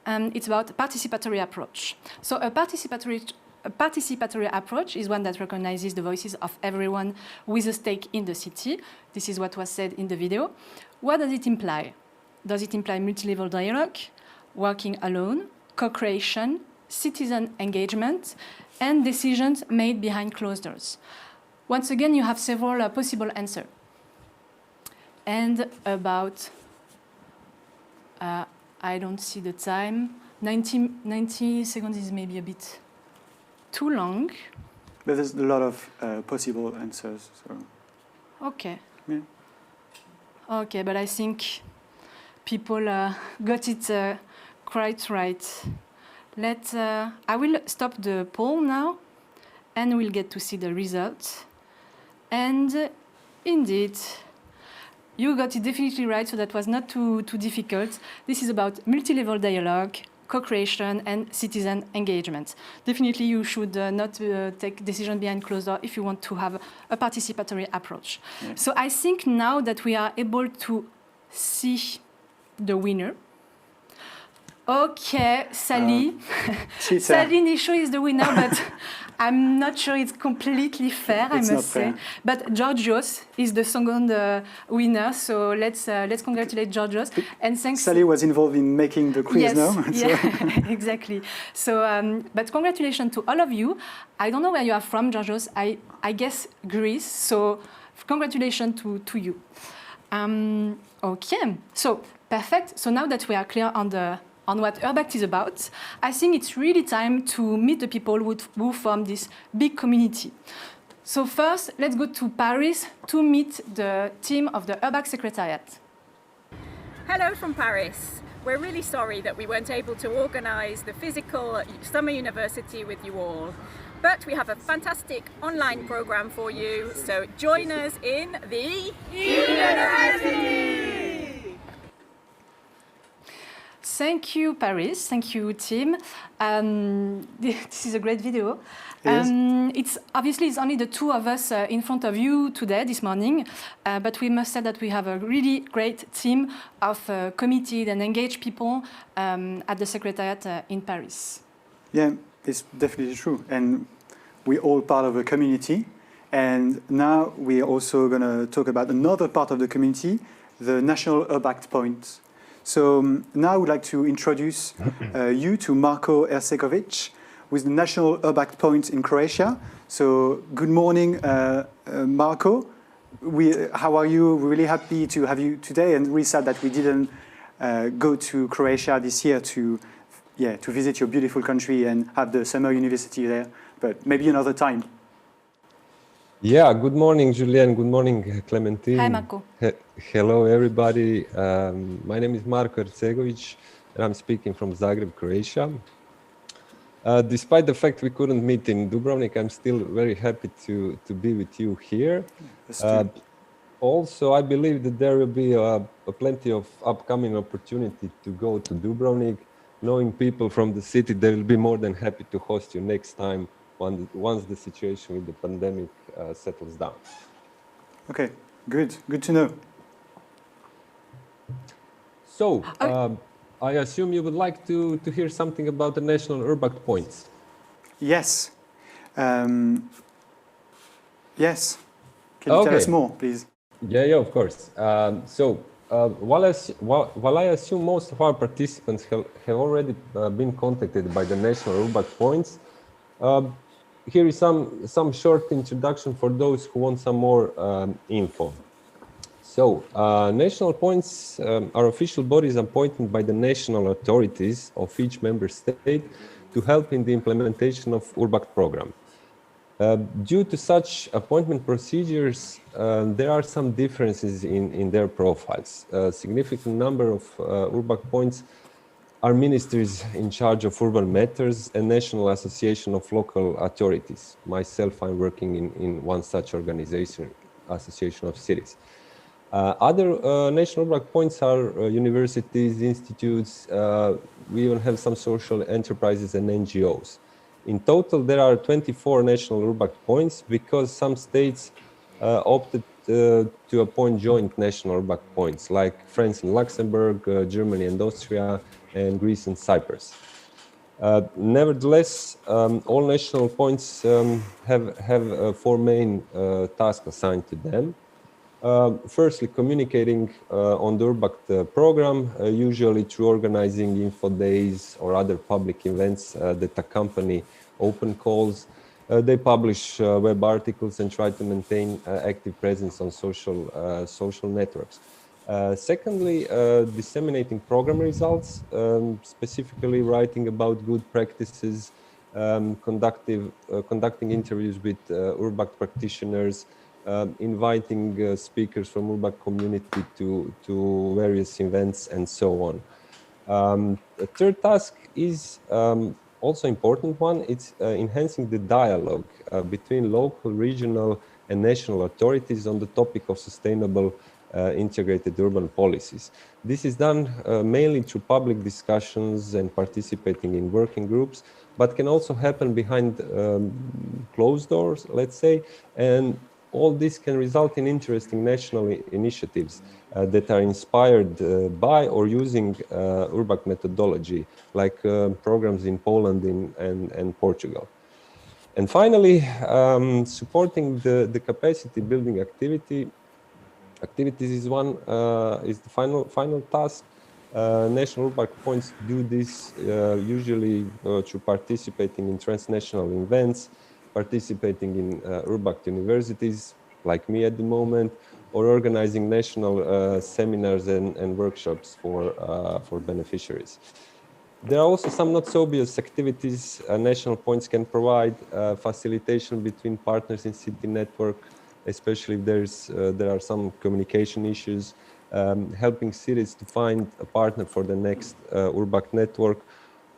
It's about participatory approach. So a participatory approach is one that recognizes the voices of everyone with a stake in the city. This is what was said in the video. What does it imply? Does it imply multi-level dialogue, working alone, co-creation, citizen engagement, and decisions made behind closed doors? Once again, you have several possible answers. And about, I don't see the time, 90 seconds is maybe a bit too long. But there's a lot of possible answers. So. Okay. Yeah. Okay, but I think people got it quite right. I will stop the poll now, and we'll get to see the results. And indeed, you got it definitely right, so that was not too difficult. This is about multi-level dialogue, co-creation, and citizen engagement. Definitely, you should not take decision behind closed door if you want to have a participatory approach. Yeah. So I think now that we are able to see the winner. Okay, Sally. Sally Nisho is the winner, but I'm not sure it's completely fair, I must say. But Georgios is the second winner, so let's congratulate Georgios. And thanks. Sally was involved in making the quiz now. Yeah, exactly. So, but congratulations to all of you. I don't know where you are from, Georgios. I guess Greece. So, congratulations to you. Okay, so perfect. So now that we are clear on what URBACT is about, I think it's really time to meet the people who form this big community. So first, let's go to Paris to meet the team of the URBACT Secretariat. Hello from Paris. We're really sorry that we weren't able to organize the physical summer university with you all. But we have a fantastic online program for you, so join us in the university! Thank you, Paris. Thank you, team. This is a great video. It's only the 2 of us in front of you today, this morning, but we must say that we have a really great team of committed and engaged people at the Secretariat in Paris. Yeah, it's definitely true. And we're all part of a community. And now we are also going to talk about another part of the community, the National URBACT Points. So now I would like to introduce you to Marko Ercekovic, with the National URBACT Points in Croatia. So good morning, Marko. How are you? We're really happy to have you today, and really sad that we didn't go to Croatia this year to visit your beautiful country and have the summer university there, but maybe another time. Yeah, good morning, Julien. Good morning, Clémentine. Hi, Marko. Hello, everybody. My name is Marko Ercekovic, and I'm speaking from Zagreb, Croatia. Despite the fact we couldn't meet in Dubrovnik, I'm still very happy to be with you here. Also, I believe that there will be plenty of upcoming opportunity to go to Dubrovnik. Knowing people from the city, they will be more than happy to host you next time once the situation with the pandemic settles down. Okay, good to know. So, I assume you would like to hear something about the National URBACT Points. Yes. Yes. Can you tell us more, please? Yeah, of course. While I assume most of our participants have already been contacted by the National URBACT Points, here is some short introduction for those who want some more info. So, national points are official bodies appointed by the national authorities of each member state to help in the implementation of URBACT program. Due to such appointment procedures, there are some differences in their profiles. A significant number of URBACT points are ministries in charge of urban matters and National Association of Local Authorities. Myself, I'm working in one such organization, Association of Cities. Other national URBACT points are universities, institutes, we even have some social enterprises and NGOs. In total, there are 24 national URBACT points because some states opted to appoint joint national URBACT points, like France and Luxembourg, Germany and Austria, and Greece and Cyprus. Nevertheless, all national points have four main tasks assigned to them. Firstly, communicating on the URBACT program, usually through organizing info days or other public events that accompany open calls. They publish web articles and try to maintain active presence on social networks. Secondly, disseminating program results, specifically writing about good practices, conducting interviews with URBACT practitioners, inviting speakers from URBACT community to various events and so on. The third task is also important one. It's enhancing the dialogue between local, regional and national authorities on the topic of sustainable integrated urban policies. This is done mainly through public discussions and participating in working groups, but can also happen behind closed doors, let's say, and all this can result in interesting national initiatives that are inspired by or using Urbac methodology, like programs in Poland and Portugal. And finally, supporting the capacity building activities is the final task. National URBACT points do this usually through participating in transnational events, participating in URBACT universities, like me at the moment, or organizing national seminars and workshops for beneficiaries. There are also some not so obvious activities national points can provide, facilitation between partners in city network, especially if there are some communication issues, helping cities to find a partner for the next URBACT network,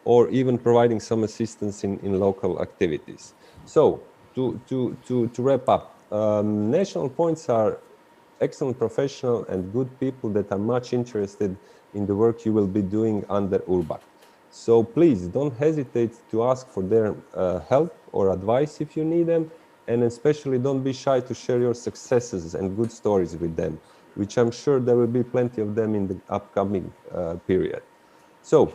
or even providing some assistance in local activities. So, to wrap up, national points are excellent professional and good people that are much interested in the work you will be doing under URBACT. So please don't hesitate to ask for their help or advice if you need them, and especially don't be shy to share your successes and good stories with them, which I'm sure there will be plenty of them in the upcoming period. So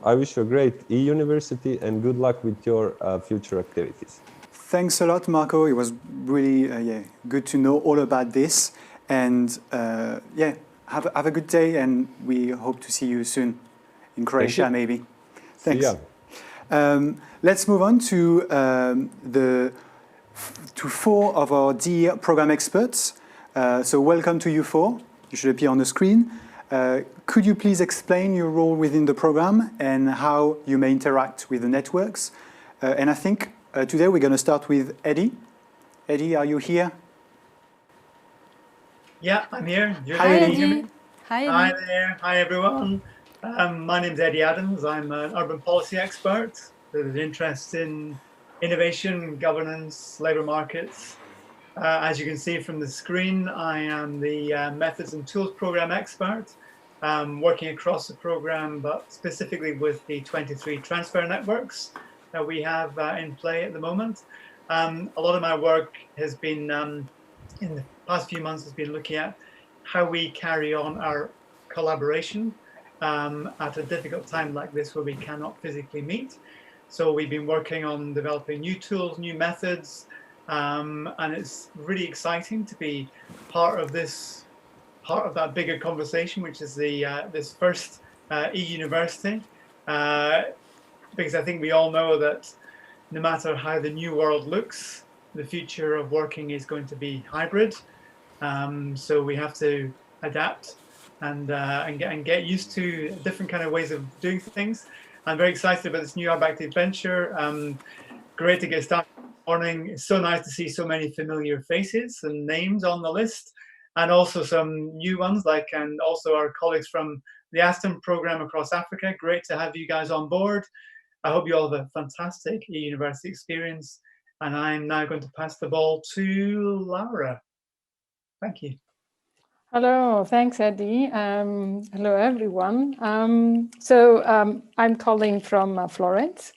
I wish you a great e-university and good luck with your future activities. Thanks a lot, Marco. It was really good to know all about this. And have a good day, and we hope to see you soon in Croatia, maybe. Thanks. Let's move on to four of our dear program experts. So welcome to you four. You should appear on the screen. Could you please explain your role within the program and how you may interact with the networks? And I think today we're going to start with Eddie. Eddie, are you here? Yeah, I'm here. Hi, Eddie. Hi, Eddie. Hi there. Hi, everyone. My name's Eddie Adams. I'm an urban policy expert with an interest in innovation, governance, labour markets. As you can see from the screen, I am the Methods and Tools Programme expert, working across the programme, but specifically with the 23 transfer networks that we have in play at the moment. A lot of my work has been, in the past few months, has been looking at how we carry on our collaboration at a difficult time like this where we cannot physically meet. So we've been working on developing new tools, new methods, and it's really exciting to be part of that bigger conversation, which is this first e-university, because I think we all know that no matter how the new world looks, the future of working is going to be hybrid. So we have to adapt and get used to different kind of ways of doing things. I'm very excited about this new URBACT adventure. Great to get started this morning. It's so nice to see so many familiar faces and names on the list, and also some new ones, and also our colleagues from the Aston program across Africa. Great to have you guys on board. I hope you all have a fantastic e-university experience. And I'm now going to pass the ball to Laura. Thank you. Hello, thanks, Eddie. Hello, everyone. I'm calling from Florence.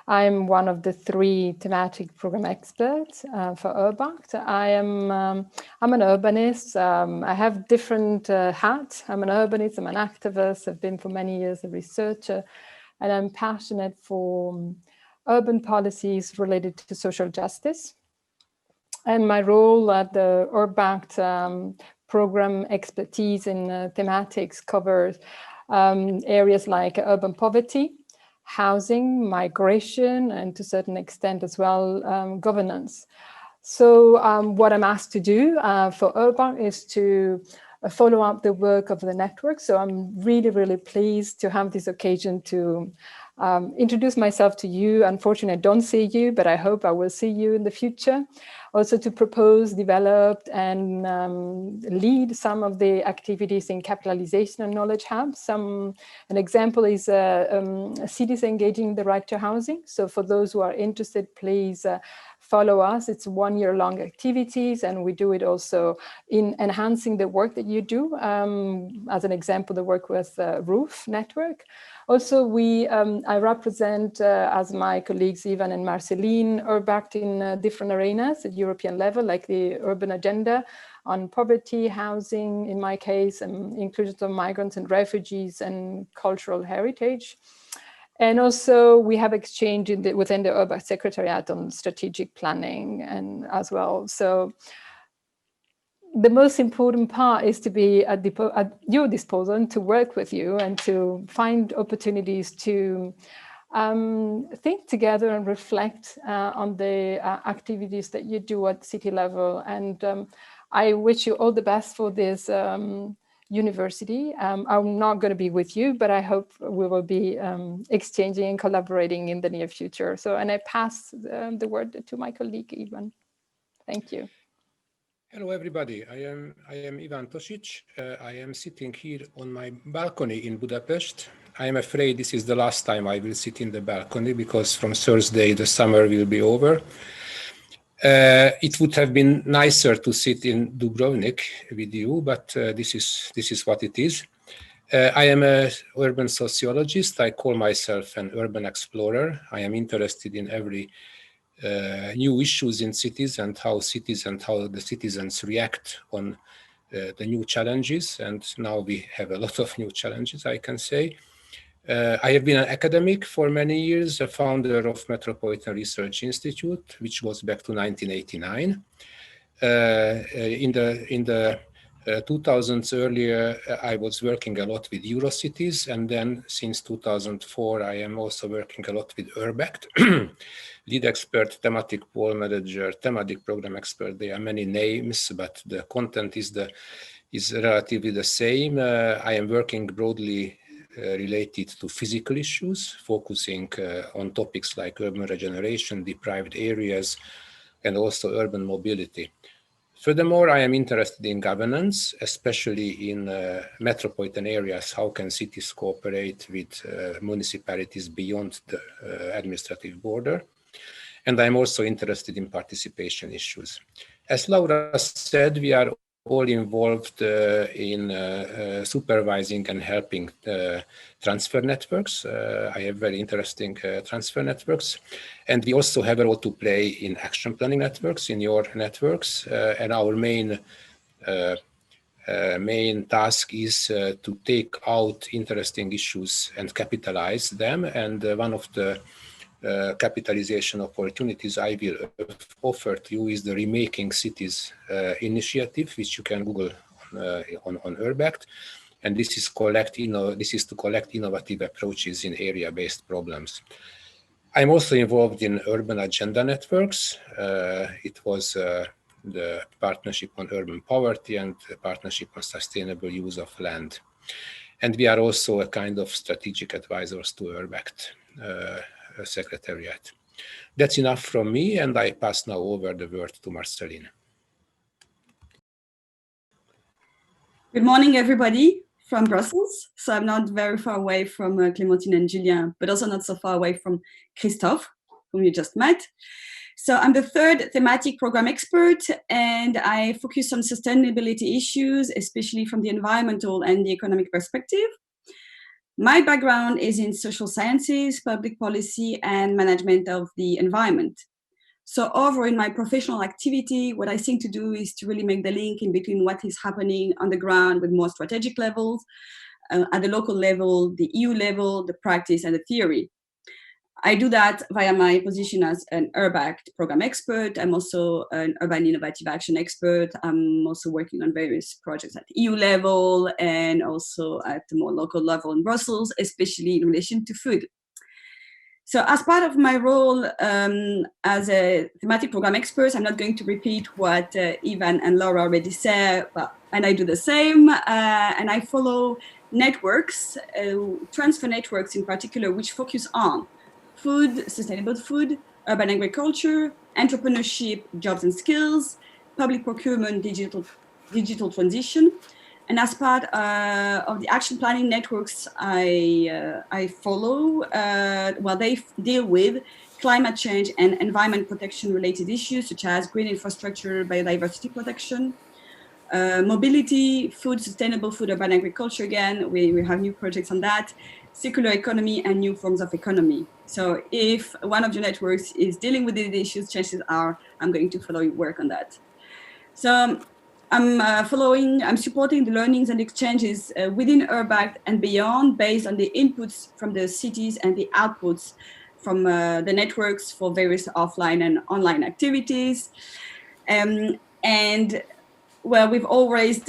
I'm one of the 3 thematic program experts for URBACT. I'm an urbanist. I have different hats. I'm an urbanist, I'm an activist. I've been for many years a researcher, and I'm passionate for urban policies related to social justice. And my role at the URBACT program expertise in thematics covers areas like urban poverty, housing, migration, and to a certain extent as well, governance. So what I'm asked to do for URBACT is to follow up the work of the network. So I'm really, really pleased to have this occasion to introduce myself to you. Unfortunately, I don't see you, but I hope I will see you in the future. Also to propose, develop, and lead some of the activities in capitalization and knowledge hubs. An example is cities engaging the right to housing. So for those who are interested, please follow us. It's 1-year-long activities, and we do it also in enhancing the work that you do. As an example, the work with Roof Network. Also, I represent, as my colleagues Ivan and Marceline, URBACT in different arenas at European level, like the urban agenda on poverty, housing, in my case, inclusion of migrants and refugees, and cultural heritage. And also, we have exchange within the URBACT Secretariat on strategic planning and as well. So the most important part is to be at your disposal and to work with you and to find opportunities to think together and reflect on the activities that you do at city level. And I wish you all the best for this university. I'm not going to be with you, but I hope we will be exchanging and collaborating in the near future. So, and I pass the word to my colleague, Ivan. Thank you. Hello, everybody. I am Ivan Tosic. I am sitting here on my balcony in Budapest. I am afraid this is the last time I will sit in the balcony because from Thursday the summer will be over. It would have been nicer to sit in Dubrovnik with you, but this is what it is. I am an urban sociologist. I call myself an urban explorer. I am interested in every new issues in cities and how the citizens react on the new challenges. And now we have a lot of new challenges, I can say. I have been an academic for many years, a founder of Metropolitan Research Institute, which goes back to 1989. In the 2000s earlier, I was working a lot with Eurocities, and then since 2004, I am also working a lot with URBACT, lead expert, thematic poll manager, thematic program expert. There are many names, but the content is relatively the same. I am working broadly related to physical issues, focusing on topics like urban regeneration, deprived areas, and also urban mobility. Furthermore, I am interested in governance, especially in metropolitan areas. How can cities cooperate with municipalities beyond the administrative border? And I'm also interested in participation issues. As Laura said, we are all involved in supervising and helping transfer networks. I have very interesting transfer networks. And we also have a role to play in action planning networks, in your networks. And our main task is to take out interesting issues and capitalize them. And one of the capitalization opportunities I will offer to you is the Remaking Cities initiative, which you can Google on URBACT. And this is to collect innovative approaches in area-based problems. I'm also involved in urban agenda networks. It was the partnership on urban poverty and the partnership on sustainable use of land. And we are also a kind of strategic advisors to URBACT Secretariat. That's enough from me, and I pass now over the word to Marceline. Good morning, everybody from Brussels. So I'm not very far away from Clémentine and Julien, but also not so far away from Christophe, whom you just met. So I'm the third thematic program expert, and I focus on sustainability issues, especially from the environmental and the economic perspective. My background is in social sciences, public policy, and management of the environment. So over in my professional activity, what I think to do is to really make the link in between what is happening on the ground with more strategic levels, at the local level, the EU level, the practice, and the theory. I do that via my position as an URBACT program expert. I'm also an urban innovative action expert. I'm also working on various projects at EU level and also at the more local level in Brussels, especially in relation to food. So as part of my role as a thematic program expert, I'm not going to repeat what Ivan and Laura already said, and I do the same. And I follow networks, transfer networks in particular, which focus on food, sustainable food, urban agriculture, entrepreneurship, jobs and skills, public procurement, digital transition. And as part of the action planning networks I follow, they deal with climate change and environment protection related issues such as green infrastructure, biodiversity protection, mobility, food, sustainable food, urban agriculture again, we have new projects on that, circular economy and new forms of economy. So if one of your networks is dealing with these issues, chances are I'm going to follow your work on that. So I'm supporting the learnings and exchanges within URBACT and beyond based on the inputs from the cities and the outputs from the networks for various offline and online activities. Well, we've all raised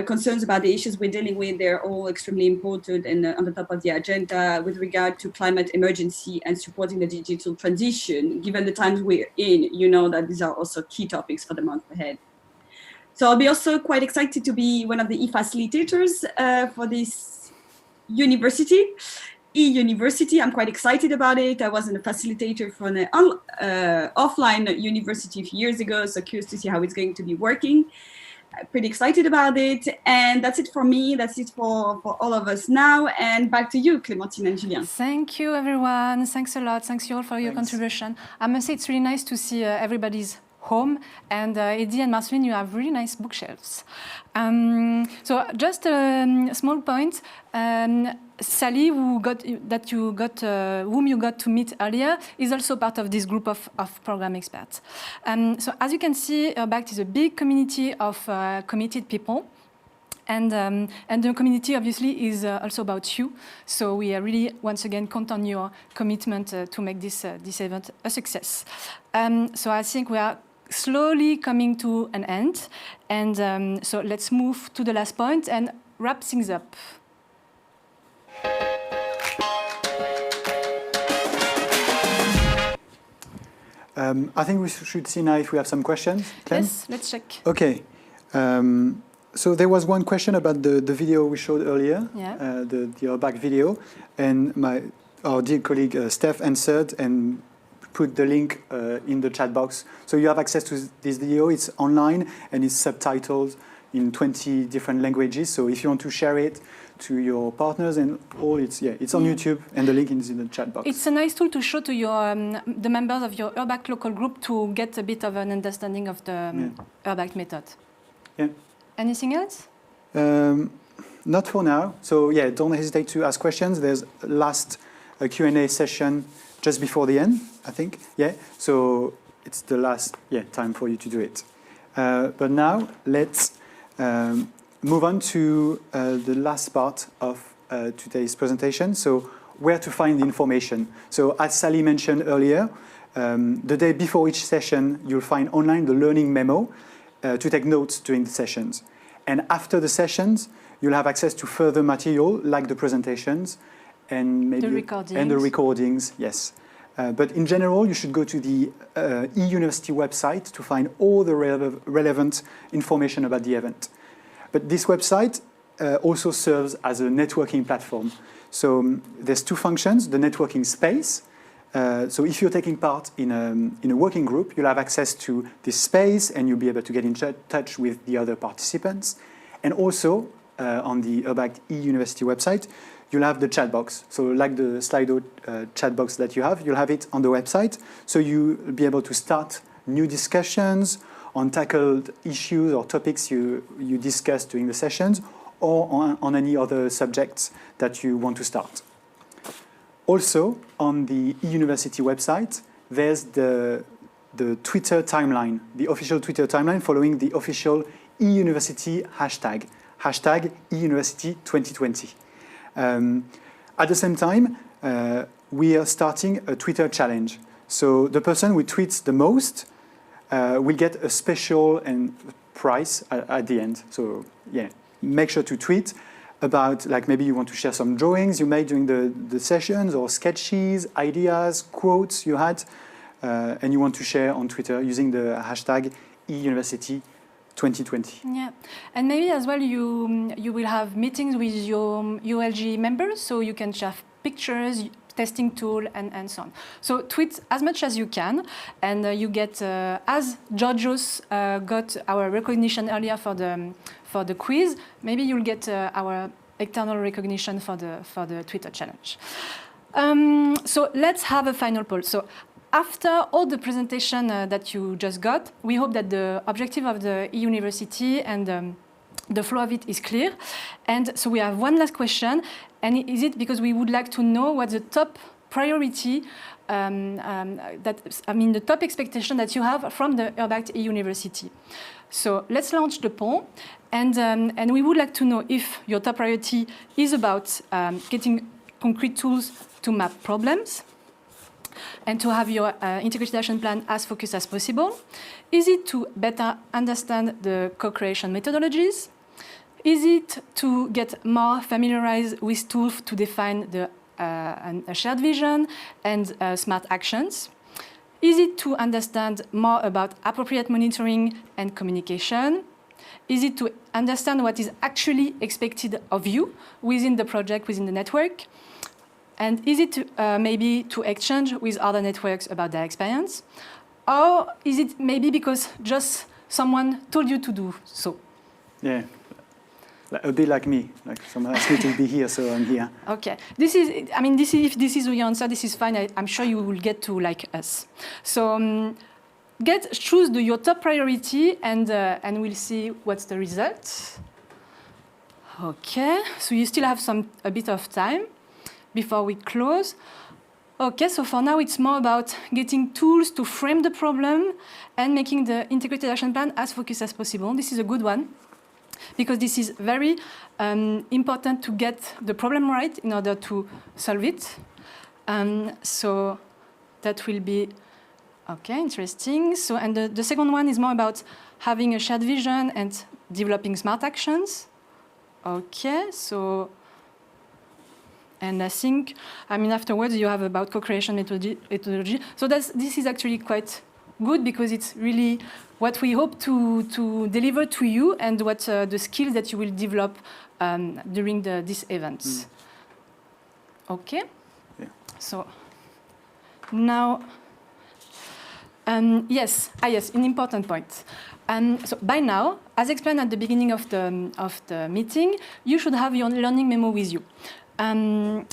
concerns about the issues we're dealing with. They're all extremely important and on the top of the agenda with regard to climate emergency and supporting the digital transition. Given the times we're in, you know that these are also key topics for the month ahead. So I'll be also quite excited to be one of the e-facilitators for this university. E-university, I'm quite excited about it. I was a facilitator for an offline university a few years ago, so curious to see how it's going to be working. Pretty excited about it. And that's it for me. That's it for all of us now. And back to you, Clémentine and Julien. Thank you, everyone. Thanks a lot. Thanks you all for your contribution. I must say it's really nice to see everybody's home. And Eddie and Marceline, you have really nice bookshelves. So just a small point. Sally, whom you got to meet earlier, is also part of this group of program experts. So as you can see, URBACT is a big community of committed people. And the community obviously is also about you. So we really, once again, count on your commitment to make this event a success. So I think we are slowly coming to an end. And so let's move to the last point and wrap things up. I think we should see now if we have some questions. Clem? Yes, let's check. Okay. So there was one question about the video we showed earlier, the Urbac video, and our dear colleague Steph answered and put the link in the chat box. So you have access to this video. It's online and it's subtitled in 20 different languages. So if you want to share it to your partners and all, it's on YouTube and the link is in the chat box. It's a nice tool to show to your the members of your Urbac local group to get a bit of an understanding of the Urbac method. Yeah. Anything else? Not for now. So yeah, don't hesitate to ask questions. There's a last Q&A session just before the end, I think. Yeah. So it's the last time for you to do it. But now let's move on to the last part of today's presentation. So where to find the information. So as Sally mentioned earlier, the day before each session, you'll find online the learning memo to take notes during the sessions. And after the sessions, you'll have access to further material like the presentations and maybe the recordings. Yes. But in general, you should go to the eUniversity website to find all the relevant information about the event. But this website also serves as a networking platform. So there's two functions, the networking space. So if you're taking part in a working group, you'll have access to this space and you'll be able to get in touch with the other participants. And also on the URBACT eUniversity website, you'll have the chat box. So like the Slido chat box that you'll have it on the website. So you'll be able to start new discussions on tackled issues or topics you discussed during the sessions or on any other subjects that you want to start. Also, on the eUniversity website, there's the Twitter timeline, the official Twitter timeline following the official eUniversity hashtag eUniversity 2020. At the same time, we are starting a Twitter challenge. So the person who tweets the most will get a special prize at the end. So yeah, make sure to tweet about, like, maybe you want to share some drawings you made during the sessions or sketches, ideas, quotes you had, and you want to share on Twitter using the hashtag eUniversity 2020. Yeah, and maybe as well you will have meetings with your ULG members, so you can share pictures, testing tool, and so on. So tweet as much as you can, and you get, as Georgios got our recognition earlier for the quiz, maybe you'll get our external recognition for the Twitter challenge. So let's have a final poll. So after all the presentation that you just got, we hope that the objective of the eUniversity and the flow of it is clear. And so we have one last question, and is it because we would like to know what the top priority, the top expectation that you have from the URBACT eUniversity. So let's launch the poll, and we would like to know if your top priority is about getting concrete tools to map problems and to have your integrated action plan as focused as possible. Is it to better understand the co-creation methodologies? Is it to get more familiarized with tools to define a shared vision and smart actions? Is it to understand more about appropriate monitoring and communication? Is it to understand what is actually expected of you within the project, within the network? And is it maybe to exchange with other networks about their experience? Or is it maybe because just someone told you to do so? Yeah, a bit like me. Like someone asked me to be here, so I'm here. Okay. If this is your answer, this is fine. I'm sure you will get to like us. So choose your top priority, and we'll see what's the result. Okay. So you still have a bit of time before we close. Okay, so for now it's more about getting tools to frame the problem and making the integrated action plan as focused as possible. This is a good one. because this is very important to get the problem right in order to solve it. So that will be, okay, interesting. So, and the second one is more about having a shared vision and developing smart actions. Okay, so, and I think, I mean, afterwards you have about co-creation methodology. So this is actually quite good because it's really what we hope to deliver to you and what the skills that you will develop during these events. Okay, yeah. So now, yes, an important point. So by now, as explained at the beginning of the meeting, you should have your learning memo with you.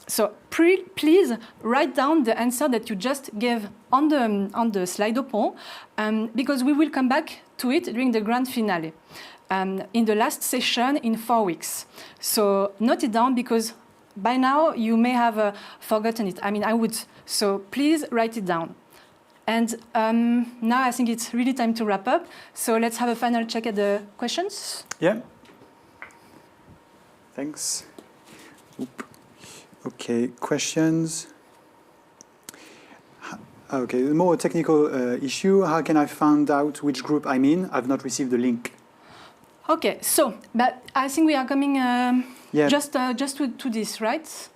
So please write down the answer that you just gave on the Slido poll, because we will come back to it during the grand finale in the last session in 4 weeks. So note it down because by now you may have forgotten it. I mean, I would. So please write it down. And now I think it's really time to wrap up. So let's have a final check at the questions. Yeah. Thanks. Oop. Okay, questions? Okay, the more technical issue, how can I find out which group I'm in? I've not received the link. Okay, so, but I think we are coming just to this, right?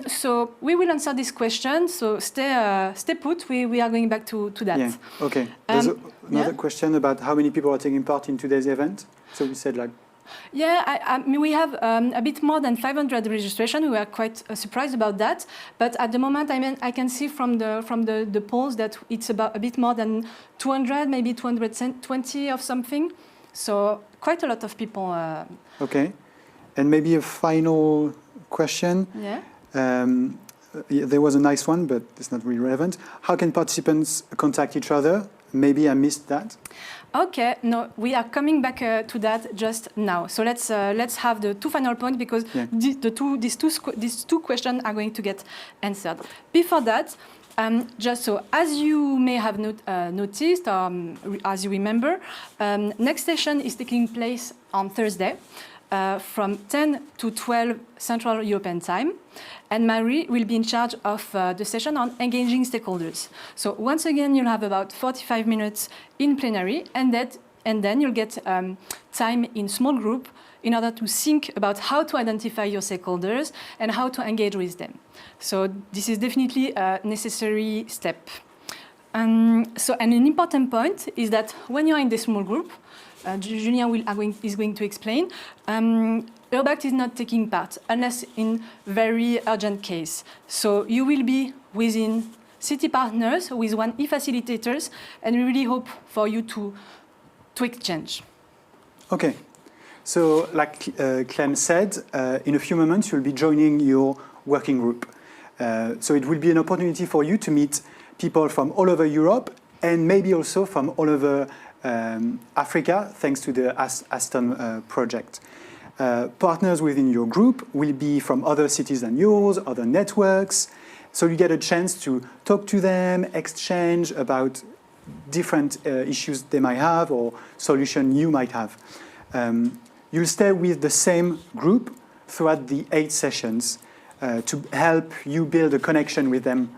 So we will answer this question, so stay put, we are going back to that. Yeah, okay. There's another question about how many people are taking part in today's event. So we said like... Yeah, I mean, we have a bit more than 500 registrations. We are quite surprised about that. But at the moment, I mean, I can see from the polls that it's about a bit more than 200, maybe 220 or something. So quite a lot of people. Okay, and maybe a final question. Yeah. There was a nice one, but it's not really relevant. How can participants contact each other? Maybe I missed that. Okay, no, we are coming back to that just now. So let's have the two final points because these two questions are going to get answered. Before that, just so as you may have noticed, as you remember, next session is taking place on Thursday from 10 to 12 Central European Time. And Marie will be in charge of the session on engaging stakeholders. So once again, you'll have about 45 minutes in plenary, and then you'll get time in small group in order to think about how to identify your stakeholders and how to engage with them. So this is definitely a necessary step. So an important point is that when you're in this small group, Julien is going to explain, URBACT is not taking part unless in very urgent case. So you will be within city partners with one e-facilitators, and we really hope for you to exchange. Okay. So like Clem said, in a few moments you'll be joining your working group. So it will be an opportunity for you to meet people from all over Europe and maybe also from all over Africa, thanks to the Aston project. Partners within your group will be from other cities than yours, other networks, so you get a chance to talk to them, exchange about different issues they might have or solution you might have. You'll stay with the same group throughout the 8 sessions to help you build a connection with them,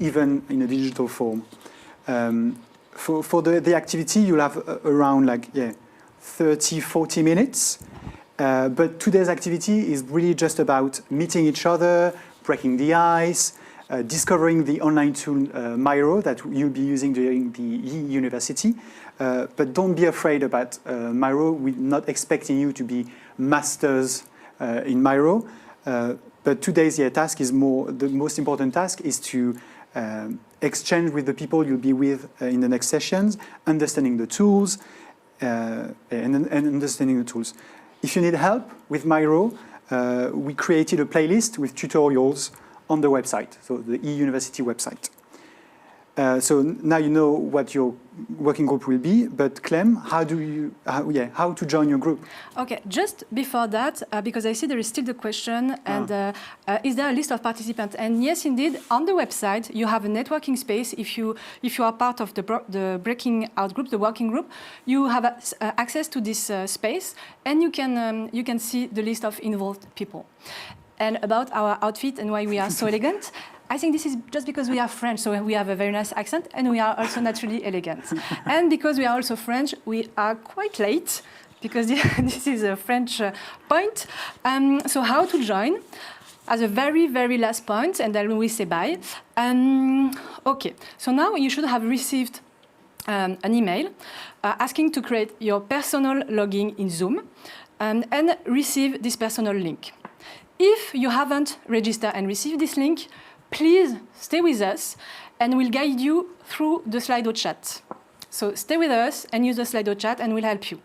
even in a digital form. For the activity, you'll have around 30, 40 minutes. But today's activity is really just about meeting each other, breaking the ice, discovering the online tool Miro that you'll be using during the e-university. But don't be afraid about Miro. We're not expecting you to be masters in Miro. But today's task is the most important task is to exchange with the people you'll be with in the next sessions, understanding the tools, and understanding the tools. If you need help with Miro, we created a playlist with tutorials on the website, so the e-university website. So now you know what your working group will be, but Clem, how to join your group? Okay, just before that, because I see there is still the question, and is there a list of participants? And yes, indeed, on the website, you have a networking space. If you are part of the Breakout group, the working group, you have access to this space, and you can see the list of involved people. And about our outfit and why we are so elegant, I think this is just because we are French, so we have a very nice accent, and we are also naturally elegant. And because we are also French, we are quite late, because this is a French point. So how to join? As a very, very last point, and then we say bye. Okay, so now you should have received an email asking to create your personal login in Zoom and receive this personal link. If you haven't registered and received this link, please stay with us and we'll guide you through the Slido chat. So stay with us and use the Slido chat and we'll help you.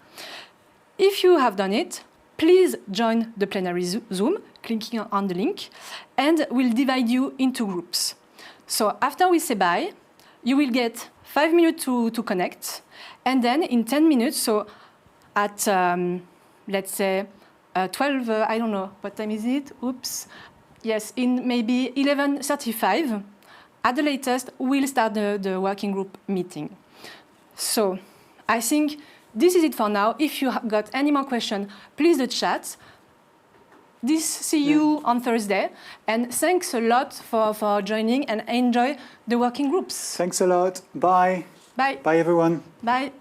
If you have done it, please join the plenary Zoom, clicking on the link, and we'll divide you into groups. So after we say bye, you will get 5 minutes to connect, and then in 10 minutes, so at, let's say, 12, I don't know, what time is it? Oops. Yes, in maybe 11:35, at the latest, we'll start the working group meeting. So I think this is it for now. If you have got any more questions, please the chat. See you on Thursday. And thanks a lot for joining and enjoy the working groups. Thanks a lot. Bye. Bye. Bye, everyone. Bye.